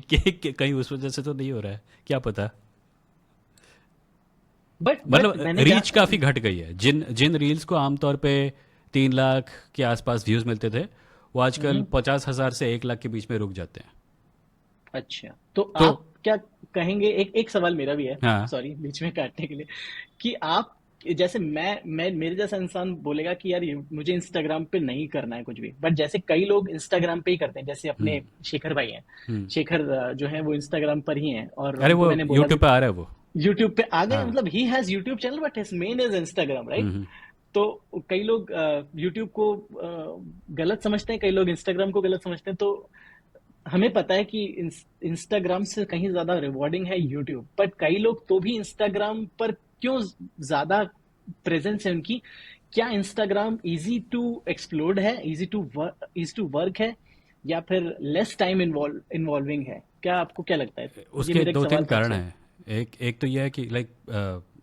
कहीं उस वजह से तो नहीं हो रहा है, क्या पता। बट मतलब मैंने रीच काफ़ी घट गई है। जिन जिन रील्स को आमतौर पे 3 लाख के आसपास व्यूज़ मिलते थे, वो आजकल हम्म, 50,000 से 1 लाख के बीच में रुक जाते हैं। अच्छा तो तो आप क्या कहेंगे, एक एक सवाल मेरा भी है, हाँ। सॉरी बीच में काटने के लिए, कि आप जैसे मैं मेरे जैसा इंसान बोलेगा कि यार ये मुझे इंस्टाग्राम पे नहीं करना है कुछ भी, बट जैसे कई लोग इंस्टाग्राम पे ही करते हैं, जैसे अपने हम्म। शेखर भाई हैं। हम्म। शेखर जो है वो इंस्टाग्राम पर ही हैं, और अरे उनको वो मैंने बोला भी यूट्यूब पे आ रहा है वो। यूट्यूब पे आ गए, हाँ। मतलब he has YouTube channel but his main is Instagram, right? Hmm. तो कई लोग यूट्यूब को गलत समझते हैं, कई लोग इंस्टाग्राम को गलत समझते हैं। तो हमें पता है कि इंस्टाग्राम से कहीं ज्यादा रिवॉर्डिंग है यूट्यूब, बट कई लोग तो भी इंस्टाग्राम पर क्यों ज्यादा प्रेजेंस है उनकी? क्या इंस्टाग्राम इजी टू एक्सप्लोर है, इजी टू वर्क है, या फिर लेस टाइम इन्वॉल्विंग है? क्या आपको क्या लगता है? ये उसके मेरा एक दो तीन सवाल था कारण आपसे। हैं। एक एक तो यह है कि लाइक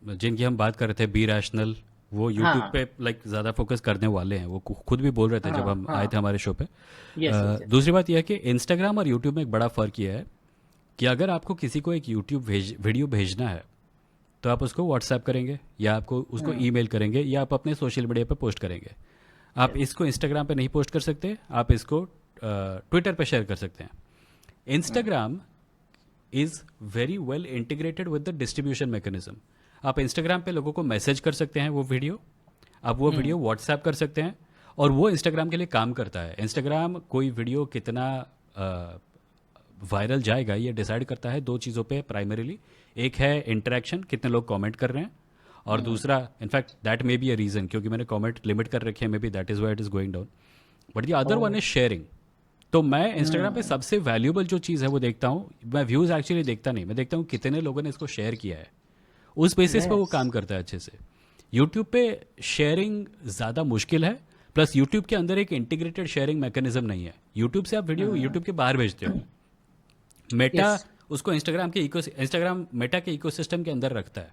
जिनकी हम बात कर रहे थे, बी रैशनल, वो यूट्यूब हाँ पे लाइक ज़्यादा फोकस करने वाले हैं। वो खुद भी बोल रहे थे जब हाँ हम आए थे हाँ। हमारे शो पे। Yes yes yes. दूसरी बात यह है कि इंस्टाग्राम और यूट्यूब में एक बड़ा फ़र्क यह है कि अगर आपको किसी को एक यूट्यूब वीडियो भेजना है, तो आप उसको व्हाट्सएप करेंगे, या आपको उसको हाँ ईमेल करेंगे, या आप अपने सोशल मीडिया पे पोस्ट करेंगे। आप यस। इसको इंस्टाग्राम पे नहीं पोस्ट कर सकते, आप इसको ट्विटर पे शेयर कर सकते हैं। हाँ Instagram is very well integrated with the distribution mechanism. आप इंस्टाग्राम पे लोगों को मैसेज कर सकते हैं वो वीडियो, आप वो वीडियो व्हाट्सएप कर सकते हैं, और वो इंस्टाग्राम के लिए काम करता है। इंस्टाग्राम कोई वीडियो कितना वायरल जाएगा ये डिसाइड करता है 2 चीज़ों पे प्राइमरीली। एक है इंटरेक्शन, कितने लोग कमेंट कर रहे हैं, और दूसरा, in fact that may be a reason, क्योंकि मैंने कमेंट लिमिट कर रखे हैं, may be that is why it is going down. But the oh other one is sharing. तो मैं इंस्टाग्राम पे हम्म। सबसे वैल्यूबल जो चीज़ है वो देखता हूँ। मैं व्यूज़ एक्चुअली देखता नहीं, मैं देखता हूँ कितने लोगों ने इसको शेयर किया है। उस बेसिस पे वो यस। काम करता है अच्छे से। यूट्यूब पे शेयरिंग ज़्यादा मुश्किल है। प्लस यूट्यूब के अंदर एक इंटीग्रेटेड शेयरिंग मैकेनिज्म नहीं है। यूट्यूब से आप वीडियो यूट्यूब के बाहर भेजते हो, मेटा यस। उसको इंस्टाग्राम मेटा के इकोसिस्टम के अंदर रखता है,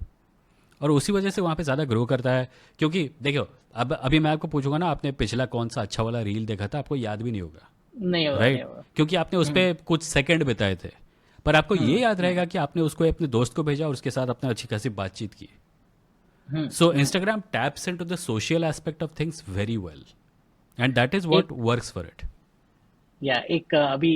और उसी वजह से वहाँ पे ज़्यादा ग्रो करता है। क्योंकि देखो, अब अभी मैं आपको पूछूंगा ना, आपने पिछला कौन सा अच्छा वाला रील देखा था, आपको याद भी नहीं होगा, नहीं होगा, नहीं राइट? होगा। क्योंकि आपने उस हम्म। पर कुछ सेकंड बिताए थे। पर आपको ये याद हम्म। रहेगा कि आपने उसको अपने दोस्त को भेजा और उसके साथ अपने अच्छी खासी बातचीत की। Hmm. So hmm. Instagram taps into the social aspect of things very well, and that is what एक वर्क्स फॉर इट। या एक अभी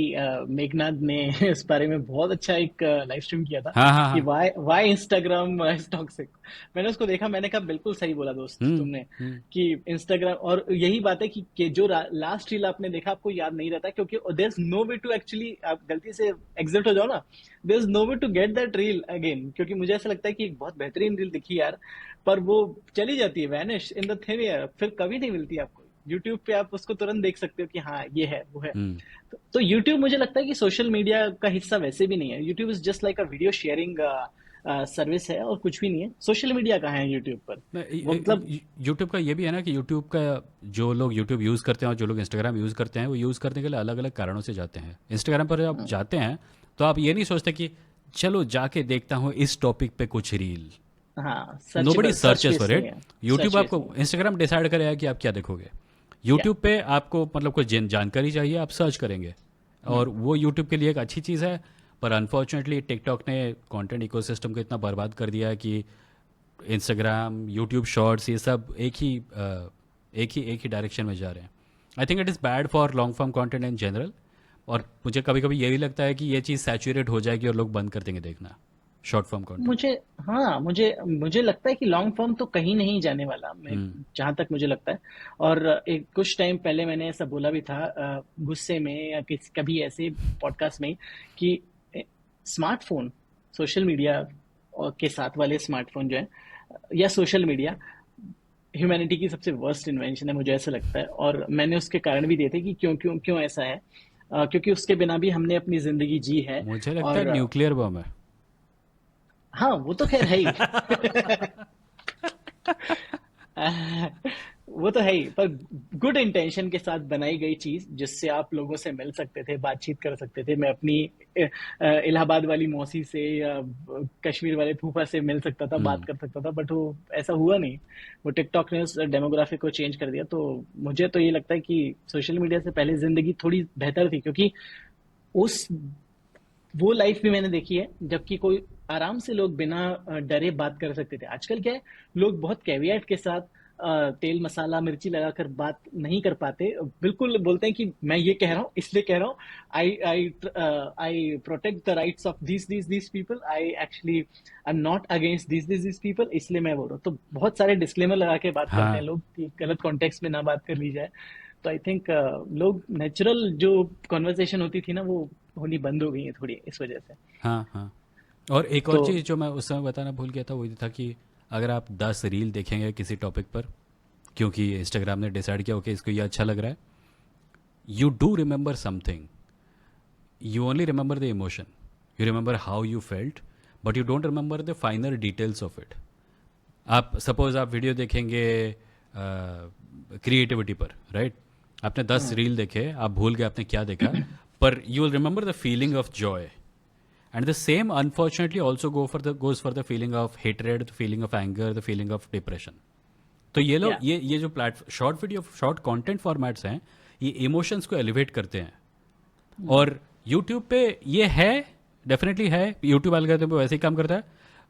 मेघनाद ने इस बारे में बहुत अच्छा एक लाइव स्ट्रीम किया था हाँ हाँ कि हाँ। Why why Instagram is toxic. मैंने उसको देखा, मैंने कहा बिल्कुल सही बोला दोस्त तुमने, हम्म। कि इंस्टाग्राम, और यही बात है कि जो लास्ट रील आपने देखा आपको याद नहीं रहता, क्योंकि there is no way to actually, आप गलती से एग्जिट हो जाओ ना, there is no way to get that reel again, क्योंकि मुझे ऐसा लगता है कि एक बहुत बेहतरीन रील दिखी यार, पर वो चली जाती है, vanish in the thin air, फिर कभी नहीं मिलती आपको। यूट्यूब पे आप उसको तुरंत देख सकते हो कि हाँ ये है वो है। हम्म। तो YouTube मुझे लगता है कि सोशल मीडिया का हिस्सा वैसे भी नहीं है। YouTube is just like a video sharing service है, और कुछ भी नहीं है। सोशल मीडिया कहाँ है यूट्यूब पर? वो मतलब, यूट्यूब का ये भी है ना कि यूट्यूब का, जो लोग यूट्यूब यूज़ करते हैं और जो लोग इंस्टाग्राम यूज़ करते हैं, वो यूज़ करने के लिए अलग अलग कारणों से जाते हैं। इंस्टाग्राम पर आप जाते हैं तो आप ये नहीं सोचते कि चलो जाके देखता हूँ इस टॉपिक पे कुछ रील। हाँ, nobody search searches base for नहीं इट। है। यूट्यूब सर्च बेस आपको, नहीं है। इंस्टाग्राम डिसाइड करेगा कि आप क्या देखोगे। या यूट्यूब पे आपको मतलब कोई जानकारी चाहिए, आप सर्च करेंगे, और वो यूट्यूब के लिए एक अच्छी चीज़ है। पर अनफॉर्चुनेटली टिकटॉक ने कंटेंट इकोसिस्टम को इतना बर्बाद कर दिया है कि इंस्टाग्राम, यूट्यूब शॉर्ट्स, ये सब एक ही डायरेक्शन में जा रहे हैं। आई think it is bad for long form content in general. और मुझे कभी कभी ये भी लगता है कि ये चीज़ सैचुरेट हो जाएगी और लोग बंद कर देंगे देखना शॉर्ट फॉर्म कंटेंट। मुझे हाँ, मुझे मुझे लगता है कि लॉन्ग फॉर्म तो कहीं नहीं जाने वाला, मैं हम्म। जहां तक मुझे लगता है। और एक कुछ टाइम पहले मैंने ऐसा बोला भी था, गुस्से में या किसी कभी ऐसे पॉडकास्ट में, कि स्मार्टफोन, सोशल मीडिया और के साथ वाले स्मार्टफोन जो है, या सोशल मीडिया, ह्यूमैनिटी की सबसे वर्स्ट इन्वेंशन है, मुझे ऐसा लगता है। और मैंने उसके कारण भी दिए थे कि क्यों क्यों क्यों ऐसा है। क्योंकि उसके बिना भी हमने अपनी जिंदगी जी है। मुझे लगता है और न्यूक्लियर बम है। हाँ, वो तो खैर है ही। वो तो है ही, पर गुड इंटेंशन के साथ बनाई गई चीज, जिससे आप लोगों से मिल सकते थे, बातचीत कर सकते थे। मैं अपनी इलाहाबाद वाली मौसी से या कश्मीर वाले फूफा से मिल सकता था, बात हम्म। कर सकता था, बट वो ऐसा हुआ नहीं। वो टिकटॉक ने उस डेमोग्राफिक को चेंज कर दिया। तो मुझे तो ये लगता है कि सोशल मीडिया से पहले जिंदगी थोड़ी बेहतर थी, क्योंकि उस वो लाइफ भी मैंने देखी है जबकि कोई आराम से लोग बिना डरे बात कर सकते थे। आजकल क्या है, लोग बहुत कैवियट के साथ तेल मसाला मिर्ची लगाकर बात नहीं कर पाते। बिल्कुल बोलते हैं कि मैं ये कह रहा हूँ इसलिए कह रहा हूँ, I I I protect the rights of this people, I actually I am not against this people, इसलिए मैं बोल रहा हूँ। तो बहुत सारे डिस्क्लेमर लगा के बात करते हैं हाँ लोग कि गलत कॉन्टेक्स्ट में ना बात कर ली जाए। तो आई थिंक लोग नेचुरल जो कॉन्वर्सेशन होती थी ना, वो होनी बंद हो गई है थोड़ी इस वजह से। हाँ हाँ। और एक और तो चीज़ जो मैं उस समय बताना भूल गया था, वो ये था कि अगर आप 10 रील देखेंगे किसी टॉपिक पर, क्योंकि इंस्टाग्राम ने डिसाइड किया ओके इसको ये अच्छा लग रहा है, you do remember something. You only remember the emotion. You remember how you felt, but you don't remember the finer details of it. आप सपोज आप वीडियो देखेंगे क्रिएटिविटी पर, राइट? आपने 10 रील देखे, आप भूल गए आपने क्या देखा, पर you will remember the feeling of Joy. And the same unfortunately also goes for the feeling of hatred, the feeling of anger, the feeling of depression. तो ये लोग, या ये जो short video, short content formats हैं, ये emotions को elevate करते हैं। और यूट्यूब पे ये है, डेफिनेटली है, यूट्यूब एल्गोरिथम पे वैसे ही काम करता है,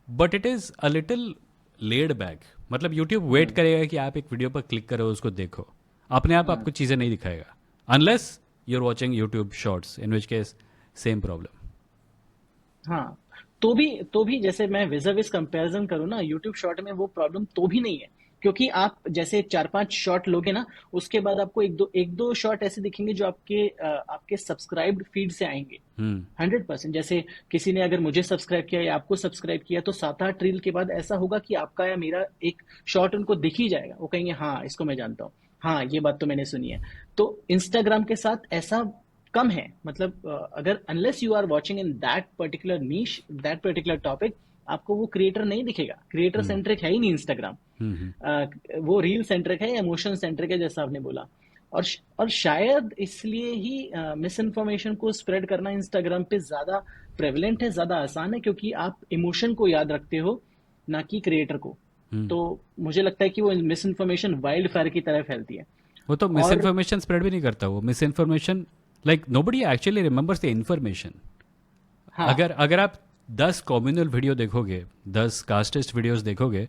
but it is a little laid back. मतलब यूट्यूब वेट करेगा कि आप एक वीडियो पर क्लिक करो, उसको देखो, अपने आप आपको चीज़ें नहीं दिखाएगा, unless you are watching YouTube shorts, in which case same problem. हाँ, तो भी जैसे मैं विज़ विज़ कंपैरिजन करूँ ना, यूट्यूब शॉर्ट में वो प्रॉब्लम तो भी नहीं है। क्योंकि आप जैसे 4-5 शॉट लोगे ना, उसके बाद आपको एक दो शॉट ऐसे दिखेंगे जो आपके सब्सक्राइब्ड फीड से आएंगे। हम्म। 100%। जैसे किसी ने अगर मुझे सब्सक्राइब किया या आपको सब्सक्राइब किया, तो 7-8 रील के बाद ऐसा होगा कि आपका या मेरा एक शॉट उनको दिख ही जाएगा। वो कहेंगे हाँ इसको मैं जानता हूँ, हाँ ये बात तो मैंने सुनी है। तो इंस्टाग्राम के साथ ऐसा कम है। मतलब अगर unless you are watching in that particular niche, that particular topic, आपको वो क्रिएटर नहीं दिखेगा। क्रिएटर हम्म। सेंट्रिक है ही नहीं इंस्टाग्राम। हम्म। वो रील सेंट्रिक है, इमोशन सेंट्रिक है, जैसा आपने बोला। और शायद इसलिए ही मिस इन्फॉर्मेशन को स्प्रेड करना इंस्टाग्राम पे ज्यादा प्रेवलेंट है, ज्यादा आसान है, क्योंकि आप इमोशन को याद रखते हो, ना कि क्रिएटर को। हम्म। तो मुझे लगता है कि वो मिस इन्फॉर्मेशन वाइल्ड फायर की तरह फैलती है। वो तो मिस और इन्फॉर्मेशन स्प्रेड भी नहीं करता, वो miss information like nobody actually remembers the information. हाँ, अगर अगर आप 10 कम्युनल वीडियो देखोगे, 10 कास्टिस्ट वीडियोस देखोगे,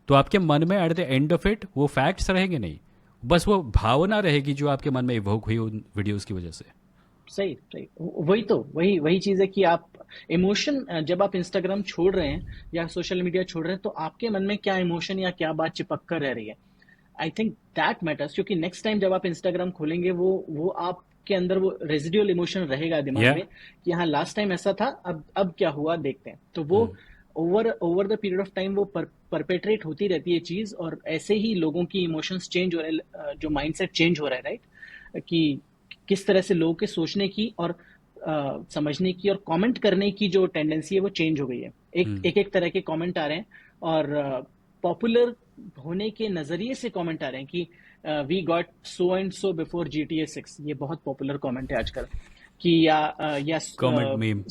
तो आपके मन में at the end of it वो फैक्ट्स रहेंगे नहीं, बस वो भावना रहेगी जो आपके मन में इवोक हुई उन वीडियोस की वजह से। सही सही, वही तो वही वही चीज है कि आप इमोशन, जब आप इंस्टाग्राम छोड़ रहे हैं या सोशल मीडिया छोड़ रहे हैं, तो आपके मन में क्या इमोशन या क्या बात चिपक कर रह रही है। आई थिंक दैट मैटर्स, क्योंकि नेक्स्ट टाइम जब आप इंस्टाग्राम खोलेंगे, वो आपके अंदर वो रेजिडुअल इमोशन रहेगा दिमाग या में कि हाँ, लास्ट टाइम ऐसा था, अब क्या हुआ देखते हैं। तो वो over over the period of time वो परपेट्रेट होती रहती है चीज, और ऐसे ही लोगों की इमोशंस चेंज हो रहे हैं, जो माइंडसेट चेंज हो रहा है, राइट, कि किस तरह से लोगों के सोचने की और समझने की और कमेंट करने की जो टेंडेंसी है वो चेंज हो गई है। एक तरह के कमेंट आ रहे हैं, और पॉपुलर होने के नजरिए से कमेंट आ रहे हैं कि we got so and so before GTA 6। ये बहुत पॉपुलर कमेंट है आजकल। कि या कमेंट मीम।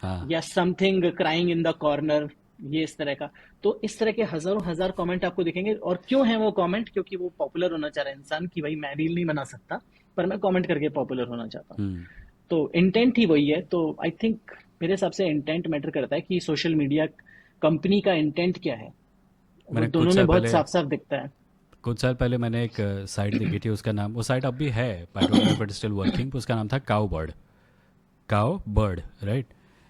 हाँ। या something crying in the corner, ये इस तरह का। तो इस तरह के हजारों हजार कमेंट आपको दिखेंगे। और क्यों है वो कमेंट? क्योंकि वो पॉपुलर होना चाह रहा है इंसान, कि भाई मैं रील नहीं बना सकता, पर मैं कमेंट करके पॉपुलर होना चाहता हूँ। हम्म। तो इंटेंट ही वही है। तो आई थिंक मेरे हिसाब से इंटेंट मैटर करता है, कि सोशल मीडिया कंपनी का इंटेंट क्या है, वो मैंने दोनों में बहुत साफ साफ दिखता है। कुछ साल पहले मैंने एक साइट देखी थी, उसका नाम, वो साइट अब भी है, I don't know if it still working, उसका नाम था cow bird. Cow bird, right.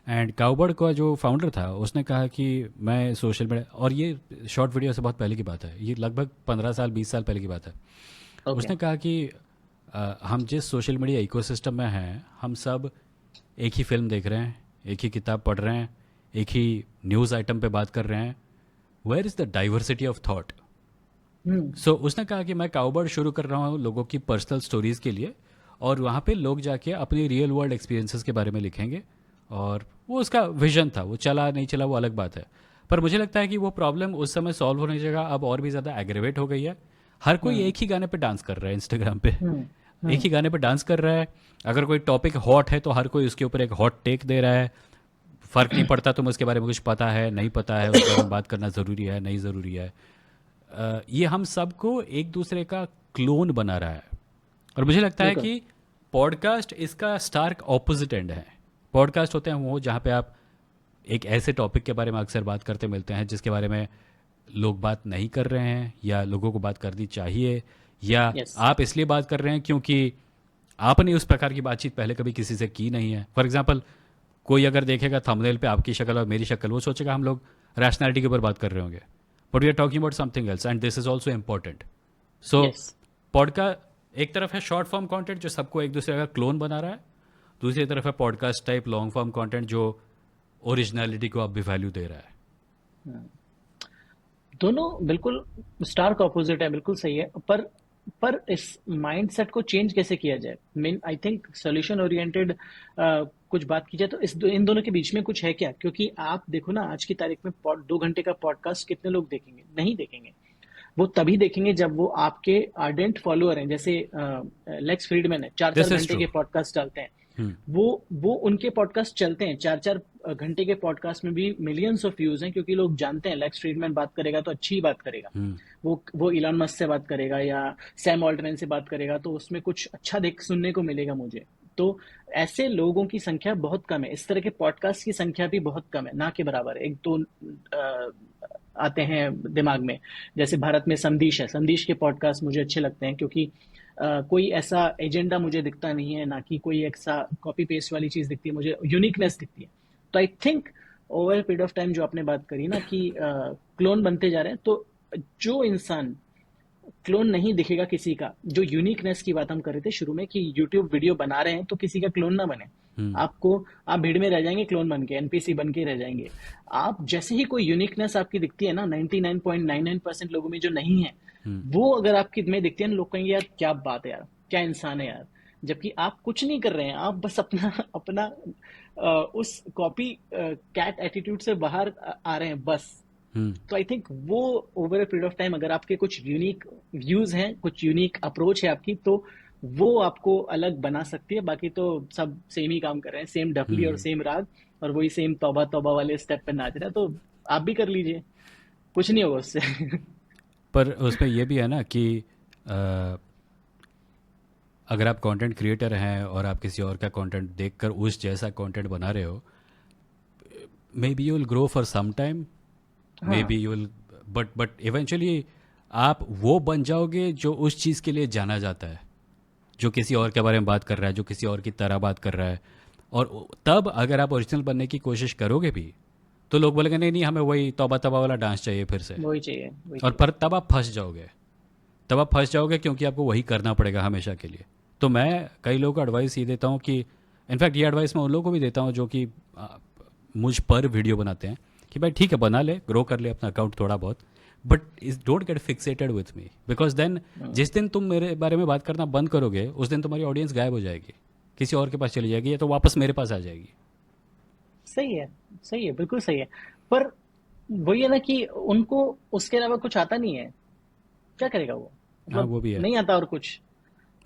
And cow bird का जो फाउंडर था उसने कहा कि मैं सोशल मीडिया, और ये शॉर्ट वीडियो से बहुत पहले की बात है, ये लगभग 15 साल 20 साल पहले की बात है। ओके। उसने कहा कि हम जिस सोशल मीडिया इकोसिस्टम में हैं, हम सब एक ही फिल्म देख रहे हैं, एक ही किताब पढ़ रहे हैं, एक ही न्यूज़ आइटम पे बात कर रहे हैं। Where is the diversity of thought? Hmm. So उसने कहा कि मैं काउबर्ड शुरू कर रहा हूँ लोगों की पर्सनल स्टोरीज़ के लिए, और वहाँ पे लोग जाके अपनी रियल वर्ल्ड एक्सपीरियंसेस के बारे में लिखेंगे। और वो उसका विजन था, वो चला नहीं चला वो अलग बात है। पर मुझे लगता है कि वो प्रॉब्लम उस समय सॉल्व होने की जगह अब और भी ज़्यादा एग्रेवेट हो गई है। हर कोई हम्म। एक ही गाने पे डांस कर रहा है इंस्टाग्राम पे। हम्म। एक हम्म। ही गाने पे डांस कर रहा है। अगर कोई टॉपिक हॉट है तो हर कोई उसके ऊपर एक हॉट टेक दे रहा है। फ़र्क नहीं पड़ता तुम उसके बारे में कुछ पता है नहीं पता है, उसके बारे में बात करना ज़रूरी है नहीं ज़रूरी है। ये हम सबको एक दूसरे का क्लोन बना रहा है। और मुझे लगता है बिल्कुल। कि पॉडकास्ट इसका स्टार्क ऑपोजिट एंड है। पॉडकास्ट होते हैं वो जहाँ पे आप एक ऐसे टॉपिक के बारे में अक्सर बात करते मिलते हैं जिसके बारे में लोग बात नहीं कर रहे हैं, या लोगों को बात करनी चाहिए, या यस। आप इसलिए बात कर रहे हैं क्योंकि आपने उस प्रकार की बातचीत पहले कभी किसी से की नहीं है। फॉर एग्जाम्पल, कोई अगर देखेगा थंबनेल पे आपकी शक्ल और मेरी शक्ल, वो सोचेगा हम लोग रैशनैलिटी के ऊपर बात कर रहे होंगे, but we are talking about something else and this is also important. So yes. Podcast एक तरफ है शॉर्ट फॉर्म कंटेंट जो सबको एक दूसरे का क्लोन बना रहा है, दूसरी तरफ है podcast type long form content जो ओरिजिनलिटी को अब भी वैल्यू दे रहा है। दोनों बिल्कुल स्टार्क ऑपोजिट है, बिल्कुल सही है। पर इस माइंडसेट को चेंज कैसे किया जाए? Main I think solution oriented कुछ बात की जाए तो इन दोनों के बीच में कुछ है क्या? क्योंकि आप देखो ना, आज की तारीख में 2 घंटे का पॉडकास्ट कितने लोग देखेंगे? नहीं देखेंगे। वो तभी देखेंगे जब वो आपके आर्डेंट फॉलोअर हैं। जैसे लेक्स फ्रीडमैन है, चार चार दिस इज घंटे ट्रू। के पॉडकास्ट डालते हैं। वो उनके पॉडकास्ट चलते हैं, 4 4 घंटे के पॉडकास्ट में भी मिलियंस ऑफ व्यूज हैं, क्योंकि लोग जानते हैं लेक्स फ्रीडमैन बात करेगा तो अच्छी बात करेगा। वो इलॉन मस्क से बात करेगा या सैम ऑल्टमैन से बात करेगा, तो उसमें कुछ अच्छा देख सुनने को मिलेगा मुझे। तो ऐसे लोगों की संख्या बहुत कम है, इस तरह के पॉडकास्ट की संख्या भी बहुत कम है, ना के बराबर है। एक दो आते हैं दिमाग में। जैसे भारत में संदेश है, संदेश के पॉडकास्ट मुझे अच्छे लगते हैं, क्योंकि कोई ऐसा एजेंडा मुझे दिखता नहीं है, ना कि कोई ऐसा कॉपी पेस्ट वाली चीज दिखती है, मुझे यूनिकनेस दिखती है। तो I think over period of time जो आपने बात करी ना, कि क्लोन बनते जा रहे हैं, तो जो इंसान क्लोन नहीं दिखेगा किसी का, जो यूनिकनेस की बात हम कर रहे थे शुरू में, कि यूट्यूब वीडियो बना रहे हैं तो किसी का क्लोन ना बने। आपको, आप भीड़ में रह जाएंगे क्लोन बन के, एनपीसी बन के रह जाएंगे। आप जैसे ही कोई यूनिकनेस आपकी दिखती है ना, 99.99% लोगों में जो नहीं है, वो अगर आपकी में दिखती है ना, लोग कहेंगे यार क्या बात है यार, क्या इंसान है यार। जबकि आप कुछ नहीं कर रहे हैं, आप बस अपना अपना उस कॉपी कैट एटीट्यूड से बाहर आ रहे हैं बस। तो आई थिंक वो over a period of time, अगर आपके कुछ यूनिक व्यूज हैं, कुछ यूनिक अप्रोच है आपकी, तो वो आपको अलग बना सकती है। बाकी तो सब सेम ही काम कर रहे हैं, सेम डफली और सेम राग, और वही सेम तौबा तौबा वाले स्टेप पे नाच रहे हैं, तो आप भी कर लीजिए। कुछ नहीं होगा उससे। पर उसमें ये भी है ना कि अ, अगर आप कंटेंट क्रिएटर हैं और आप किसी और का कंटेंट देखकर उस जैसा कंटेंट बना रहे हो, maybe you will grow for some time, may हाँ, be you will, but eventually आप वो बन जाओगे जो उस चीज़ के लिए जाना जाता है, जो किसी और के बारे में बात कर रहा है, जो किसी और की तरह बात कर रहा है। और तब अगर आप ओरिजिनल बनने की कोशिश करोगे भी, तो लोग बोलेंगे नहीं नहीं, हमें वही तौबा तौबा वाला डांस चाहिए फिर से। वही चाहिए, वही और चाहिए। पर तब आप फंस जाओगे, तब आप फंस जाओगे, क्योंकि आपको वही करना पड़ेगा हमेशा के लिए। तो मैं कई लोगों को एडवाइस ये देता हूँ कि, इनफैक्ट ये एडवाइस मैं उन लोगों को भी देता हूँ जो कि मुझ पर वीडियो बनाते हैं, कि भाई ठीक है, बना ले, ग्रो कर ले अपना अकाउंट थोड़ा बहुत, but is don't get fixated with me, because then hmm, जिस दिन तुम मेरे बारे में बात करना बंद करोगे, उस दिन तुम्हारी ऑडियंस गायब हो जाएगी, किसी और के पास चली जाएगी, या तो वापस मेरे पास आ जाएगी। सही है, सही है, बिल्कुल सही है। पर वही है ना कि उनको उसके अलावा कुछ आता नहीं है, क्या करेगा वो? हाँ, मतलब वो भी है। नहीं आता और कुछ,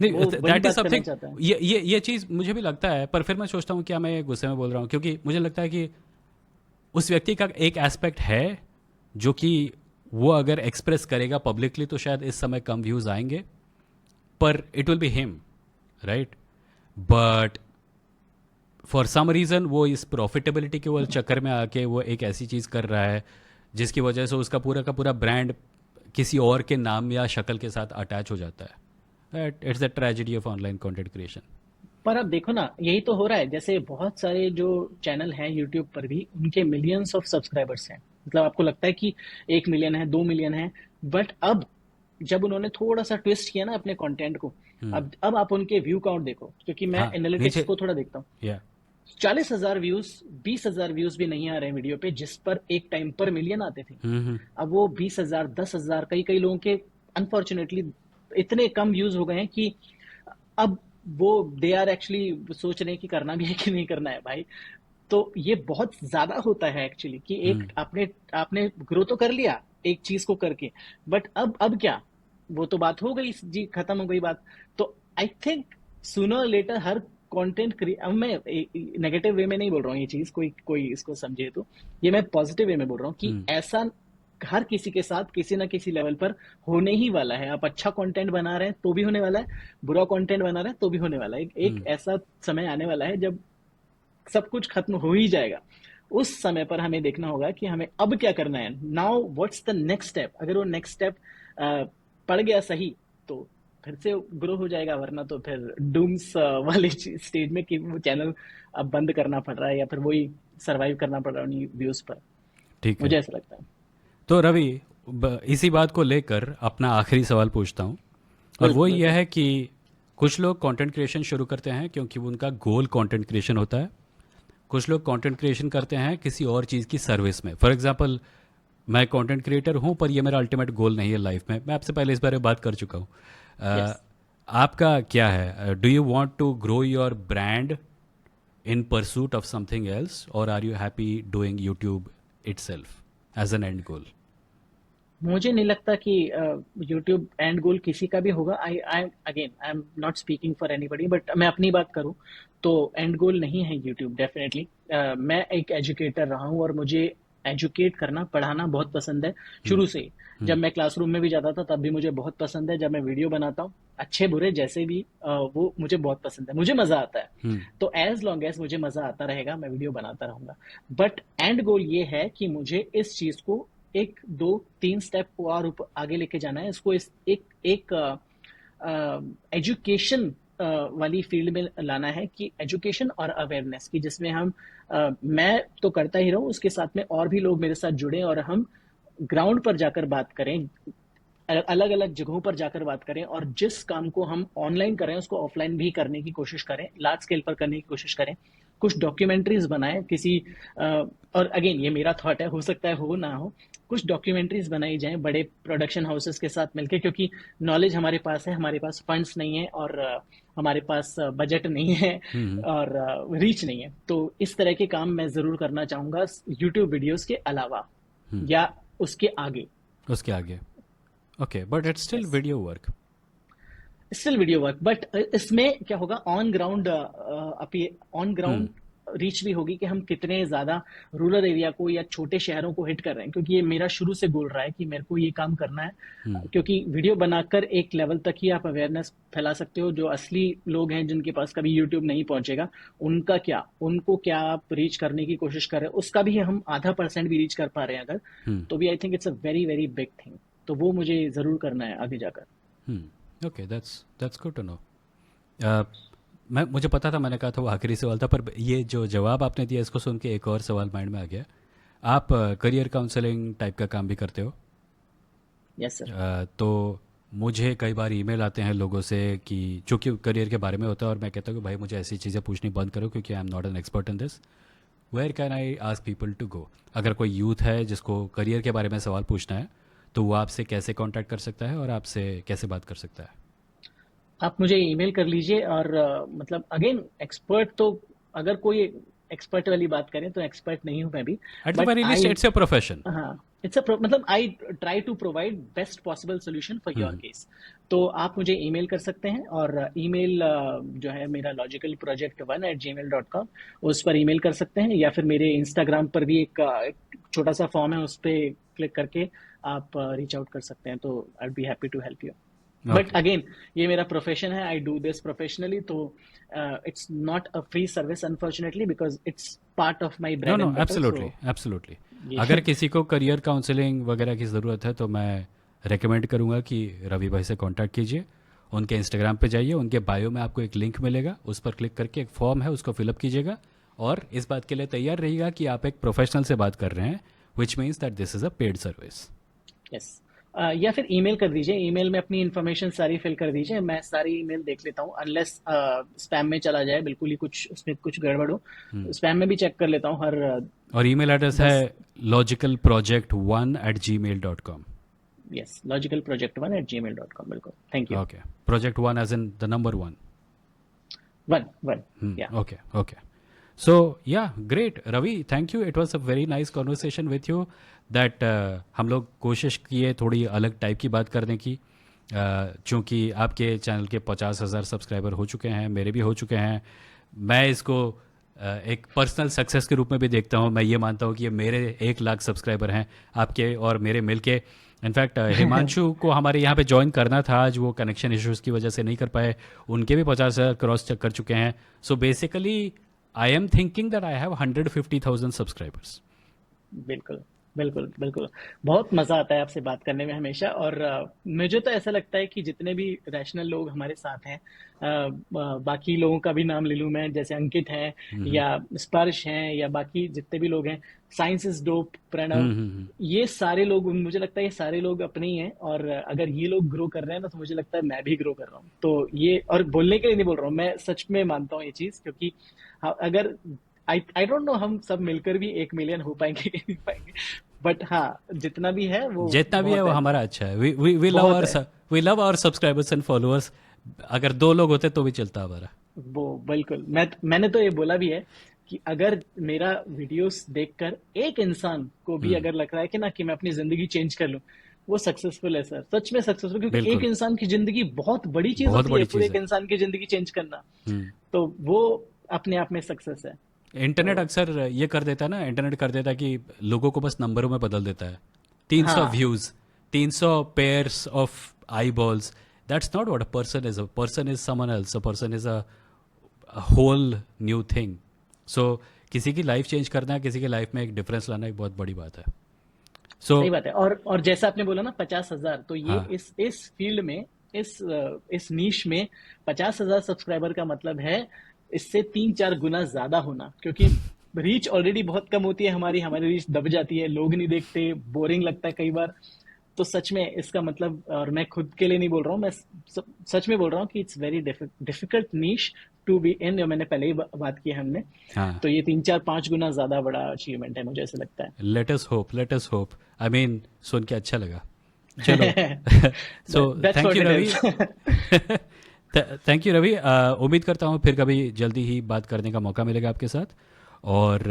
नहीं, वो वही दैट इज बात करना समथिंग। चाहता है। ये चीज़ मुझे भी लगता है, पर फिर मैं सोचता हूँ क्या मैं ये गुस्से में बोल रहा हूँ, क्योंकि मुझे लगता है कि उस व्यक्ति का एक एस्पेक्ट है जो कि वो अगर एक्सप्रेस करेगा पब्लिकली तो शायद इस समय कम व्यूज आएंगे, पर it will be him, right? But for some reason वो इस प्रॉफिटेबिलिटी के वो चक्कर में आके वो एक ऐसी चीज़ कर रहा है जिसकी वजह से उसका पूरा का पूरा ब्रांड किसी और के नाम या शक्ल के साथ अटैच हो जाता है। It's the tragedy of online content creation. पर अब देखो ना, यही तो हो रहा है। जैसे बहुत सारे जो चैनल हैं यूट्यूब पर भी, उनके मिलियंस ऑफ सब्सक्राइबर्स हैं। मतलब आपको लगता है कि 1 मिलियन है, 2 मिलियन है, बट अब जब उन्होंने थोड़ा सा ट्विस्ट किया ना अपने कंटेंट को, हम्म। अब आप उनके व्यू काउंट देखो, क्योंकि मैं हाँ, एनालिटिक्स नीचे। को थोड़ा देखता हूँ। या 40,000 व्यूज, 20,000 व्यूज भी नहीं आ रहे हैं वीडियो पे, जिस पर एक टाइम पर मिलियन आते थे। हम्म। अब वो 20,000, 10,000, कई कई लोगों के अनफॉर्चुनेटली इतने कम व्यूज हो गए हैं कि अब वो दे आर एक्चुअली सोच रहे हैं कि करना भी है कि नहीं करना है भाई। तो ये बहुत ज्यादा होता है एक्चुअली कि एक हम्म। आपने आपने ग्रो तो कर लिया एक चीज को करके, बट अब क्या? वो तो बात हो गई जी, खत्म हो गई बात। तो आई थिंक सूनर लेटर हर कंटेंट अब मैं नेगेटिव वे में नहीं बोल रहा हूँ ये चीज, कोई कोई इसको समझे तो, ये मैं पॉजिटिव वे में बोल रहा हूँ कि हम्म। ऐसा हर किसी के साथ किसी ना किसी लेवल पर होने ही वाला है। आप अच्छा कंटेंट बना रहे हैं तो भी होने वाला है, बुरा कंटेंट बना रहे हैं तो भी होने वाला है। एक हम्म। ऐसा समय आने वाला है जब सब कुछ खत्म हो ही जाएगा। उस समय पर हमें देखना होगा कि हमें अब क्या करना है। Now what's the next step? अगर वो नेक्स्ट स्टेप पड़ गया सही, तो फिर से ग्रो हो जाएगा, वरना तो फिर डूम्स वाले स्टेज में कि वो चैनल अब बंद करना पड़ रहा है, या फिर वही सरवाइव करना पड़ रहा है उन्हीं व्यूज पर। ठीक है। मुझे ऐसा लगता है। तो रवि, इसी बात को लेकर अपना आखिरी सवाल पूछता हूँ, और वो बिल्कुल यह बिल्कुल। है कि कुछ लोग कंटेंट क्रिएशन शुरू करते हैं क्योंकि उनका गोल कंटेंट क्रिएशन होता है। कुछ लोग कंटेंट क्रिएशन करते हैं किसी और चीज़ की सर्विस में। फॉर एग्जांपल, मैं कंटेंट क्रिएटर हूँ, पर ये मेरा अल्टीमेट गोल नहीं है लाइफ में। मैं आपसे पहले इस बारे में बात कर चुका हूँ। यस। अ, आपका क्या है? Do you want to grow your brand in pursuit of something else, or are you happy doing YouTube itself as an end goal? मुझे नहीं लगता कि यूट्यूब एंड गोल किसी का भी होगा। I I again I am not speaking for anybody, but मैं अपनी बात करूं तो एंड गोल नहीं है यूट्यूब डेफिनेटली। मैं एक एजुकेटर रहा हूं और मुझे एजुकेट करना, पढ़ाना बहुत पसंद है हम्म। शुरू से ही। जब हम्म। मैं क्लासरूम में भी जाता था तब भी मुझे बहुत पसंद है। जब मैं वीडियो बनाता हूँ, अच्छे बुरे जैसे भी, वो मुझे बहुत पसंद है, मुझे मजा आता है। हम्म। तो एज लॉन्ग एज मुझे मजा आता रहेगा, मैं वीडियो बनाता रहूंगा। बट एंड गोल ये है कि मुझे इस चीज को एक दो तीन स्टेप और आगे लेके जाना है इसको। इस एक एक एजुकेशन वाली फील्ड में लाना है, कि एजुकेशन और अवेयरनेस की, जिसमें हम मैं तो करता ही रहूं, उसके साथ में और भी लोग मेरे साथ जुड़े और हम ग्राउंड पर जाकर बात करें, अलग अलग जगहों पर जाकर बात करें, और जिस काम को हम ऑनलाइन कर रहे हैं उसको ऑफलाइन भी करने की कोशिश करें, लार्ज स्केल पर करने की कोशिश करें। कुछ डॉक्यूमेंट्रीज बनाएं किसी और अगेन ये मेरा थॉट है, हो सकता है हो ना हो, कुछ डॉक्यूमेंट्रीज बनाई जाएं बड़े प्रोडक्शन हाउसेस के साथ मिलकर, क्योंकि नॉलेज हमारे पास है, हमारे पास फंड्स नहीं है, और हमारे पास बजट नहीं है, हम्म। और रीच नहीं है। तो इस तरह के काम मैं जरूर करना चाहूंगा यूट्यूब वीडियोस के अलावा, हम्म। या उसके आगे। उसके आगे। Okay, but it's still yes, video work. Still video work, but इसमें क्या होगा, on ground, on hmm. Ground reach भी होगी कि हम कितने ज़्यादा रूरल एरिया को या छोटे शहरों को हिट कर रहे हैं, क्योंकि ये मेरा शुरू से गोल रहा है कि मेरे को ये काम करना है। हम्म। क्योंकि वीडियो बनाकर एक लेवल तक ही आप अवेयरनेस फैला सकते हो। जो असली लोग हैं जिनके पास कभी यूट्यूब नहीं पहुंचेगा, उनको क्या आप रीच करने की कोशिश कर रहे हो, उसका भी हम ½ % भी रीच कर पा रहे हैं अगर, हम्म। तो भी I think it's a very very big thing. तो वो मुझे ज़रूर करना है आगे जाकर। Okay, that's good to know. मैं मुझे पता था, मैंने कहा था वो आखिरी सवाल था, पर ये जो जवाब आपने दिया इसको सुन के एक और सवाल माइंड में आ गया। आप करियर काउंसलिंग टाइप का काम भी करते हो? Yes sir. तो मुझे कई बार ईमेल आते हैं लोगों से कि चूँकि करियर के बारे में होता है, और मैं कहता हूँ कि भाई मुझे ऐसी चीज़ें पूछनी बंद करो क्योंकि I am not an expert in this. Where can I ask people to go? अगर कोई यूथ है जिसको करियर के बारे में सवाल पूछना है, तो वो आपसे कैसे कांटेक्ट कर सकता है और आपसे कैसे बात कर सकता है? आप मुझे ईमेल कर लीजिए। और मतलब अगेन एक्सपर्ट तो, अगर कोई एक्सपर्ट वाली बात करें तो एक्सपर्ट नहीं हूं मैं भी, at the but very least I, it's your profession. हाँ, इट्स अ मतलब I try to provide best possible solution for your hmm. Case. तो आप मुझे ईमेल कर सकते हैं, और ईमेल जो है मेरा logicalproject1@gmail.com, उस पर ईमेल कर सकते हैं, या फिर मेरे इंस्टाग्राम पर भी एक छोटा सा फॉर्म है, उस पर क्लिक करके आप रीच आउट कर सकते हैं। तो I be happy to help you. But okay. Again, ये मेरा प्रोफेशन है, आई डू दिस प्रोफेशनली, तो it's not a free service unfortunately, because it's part of my know bread know, and butter. Absolutely so absolutely. अगर ये किसी को career counselling वगैरह की ज़रूरत है तो मैं रेकमेंड करूँगा कि रवि भाई से कांटेक्ट कीजिए। उनके इंस्टाग्राम पे जाइए, उनके बायो में आपको एक लिंक मिलेगा, उस पर क्लिक करके एक फॉर्म है उसको फिलअप कीजिएगा, और इस बात के लिए तैयार रहिएगा कि आप एक प्रोफेशनल से बात कर रहे हैं, which means that this is a paid service. Yes. या फिर ईमेल कर दीजिए, ईमेल में अपनी इन्फॉर्मेशन सारी फिल कर दीजिए, मैं सारी ईमेल देख लेता हूँ, अनलेस स्पैम में चला जाए, बिल्कुल ही कुछ उसमें कुछ गड़बड़ हो, स्पैम में भी चेक कर लेता हूँ हर और ईमेल एड्रेस है 10। logicalproject1@gmail.com। यस, logicalproject1@gmail.com, बिल्कुल, thank you. Okay, project one as in the number one. One one. या okay okay. So, yeah, great. Ravi, thank you. It was a very nice conversation with you. That हम लोग कोशिश किए थोड़ी अलग type की बात करने की, चूँकि आपके चैनल के 50,000 सब्सक्राइबर हो चुके हैं, मेरे भी हो चुके हैं। मैं इसको एक पर्सनल सक्सेस के रूप में भी देखता हूँ। मैं ये मानता हूँ कि ये मेरे 1 लाख सब्सक्राइबर हैं, आपके और मेरे मिलके। इनफैक्ट हिमांशु को हमारे यहाँ पे ज्वाइन करना था, आज वो कनेक्शन इश्यूज़ की वजह से नहीं कर पाए, उनके भी 50,000 क्रॉस कर चुके हैं। So basically I am thinking that I have 150,000 subscribers. बिल्कुल, बिल्कुल, बिल्कुल। बहुत मज़ा आता है आपसे बात करने में हमेशा। और मुझे तो ऐसा लगता है कि जितने भी रैशनल लोग हमारे साथ हैं, बाकी लोगों का भी नाम ले लूँ मैं, जैसे अंकित हैं, या स्पर्श हैं, या बाकी जितने भी लोग हैं, साइंस इज़ डोप, प्रणव, ये सारे लोग, मुझे लगता है ये सारे लोग अपने ही हैं। और अगर ये लोग ग्रो कर रहे हैं ना, तो मुझे लगता है मैं भी ग्रो कर रहा हूँ। तो ये, और बोलने के लिए नहीं बोल रहा हूँ, मैं सच में मानता हूँ ये चीज़, क्योंकि हाँ, अगर आई डोंट नो हम सब मिलकर भी 1 मिलियन हो पाएंगे कि नहीं पाएंगे, बट हाँ, जितना भी है वो जितना भी है बहुत वो है, हमारा अच्छा है। वी लव बहुत आवर है। We love our subscribers and followers. अगर 2 लोग होते तो भी चलता हमारा। वो बिल्कुल, मैंने तो ये बोला भी है कि अगर मेरा वीडियोस देखकर एक इंसान को भी हम्म। अगर लग रहा है कि ना कि मैं अपनी जिंदगी चेंज कर लूं, वो सक्सेसफुल है सर, सच में सक्सेसफुल। क्योंकि एक बिल्कुल, इंसान की जिंदगी बहुत बड़ी चीज बहुत होती है, बड़ी पूरे चीज़ एक है। इंसान की जिंदगी चेंज करना। हम्म। तो वो अपने आप में सक्सेस है। इंटरनेट तो अक्सर ये कर देता है ना, इंटरनेट कर देता है कि लोगों को बस नंबरों में बदल देता है। 300 हाँ, views, 300 pairs of eyeballs, that's not what a person is. A person is someone else, a person is a whole new thing. So किसी की लाइफ चेंज करना है, किसी की लाइफ में एक डिफरेंस लाना एक बहुत बड़ी बात है। सो सही बात है। और जैसा आपने बोला ना 50,000, तो ये हाँ, इस फील्ड में, इस नीश में 50,000 सब्सक्राइबर का मतलब है इससे 3-4 गुना ज्यादा होना। क्योंकि रीच ऑलरेडी बहुत कम होती है हमारी हमारी रीच दब जाती है, लोग नहीं देखते, बोरिंग लगता है कई बार। तो सच में इसका मतलब, और मैं खुद के लिए नहीं बोल रहा हूँ, मैं सच में बोल रहा हूँ कि it's very difficult niche to be in. मैंने पहले ही बात की है हमने। हाँ। तो ये 3-4-5 गुना ज्यादा बड़ा अचीवमेंट है, मुझे ऐसा लगता let us hope, let us hope. I mean सुन के अच्छा लगा। चलो। है। So that's thank what you it Ravi. Is. Thank you Ravi. उम्मीद करता हूँ फिर कभी जल्दी ही बात करने का मौका मिलेगा आपके साथ। और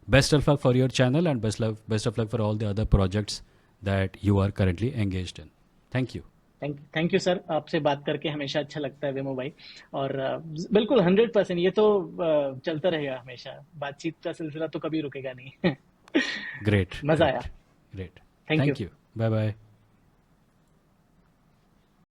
best of luck for your channel and best of luck for all the other projects that you are currently engaged in. Thank you. Thank you sir, आपसे बात करके हमेशा अच्छा लगता है वेमो भाई। और बिल्कुल 100% ये तो चलता रहेगा हमेशा, बातचीत का सिलसिला तो कभी रुकेगा नहीं। ग्रेट, मजा आया। Great, great. Thank you. Thank you. Bye bye.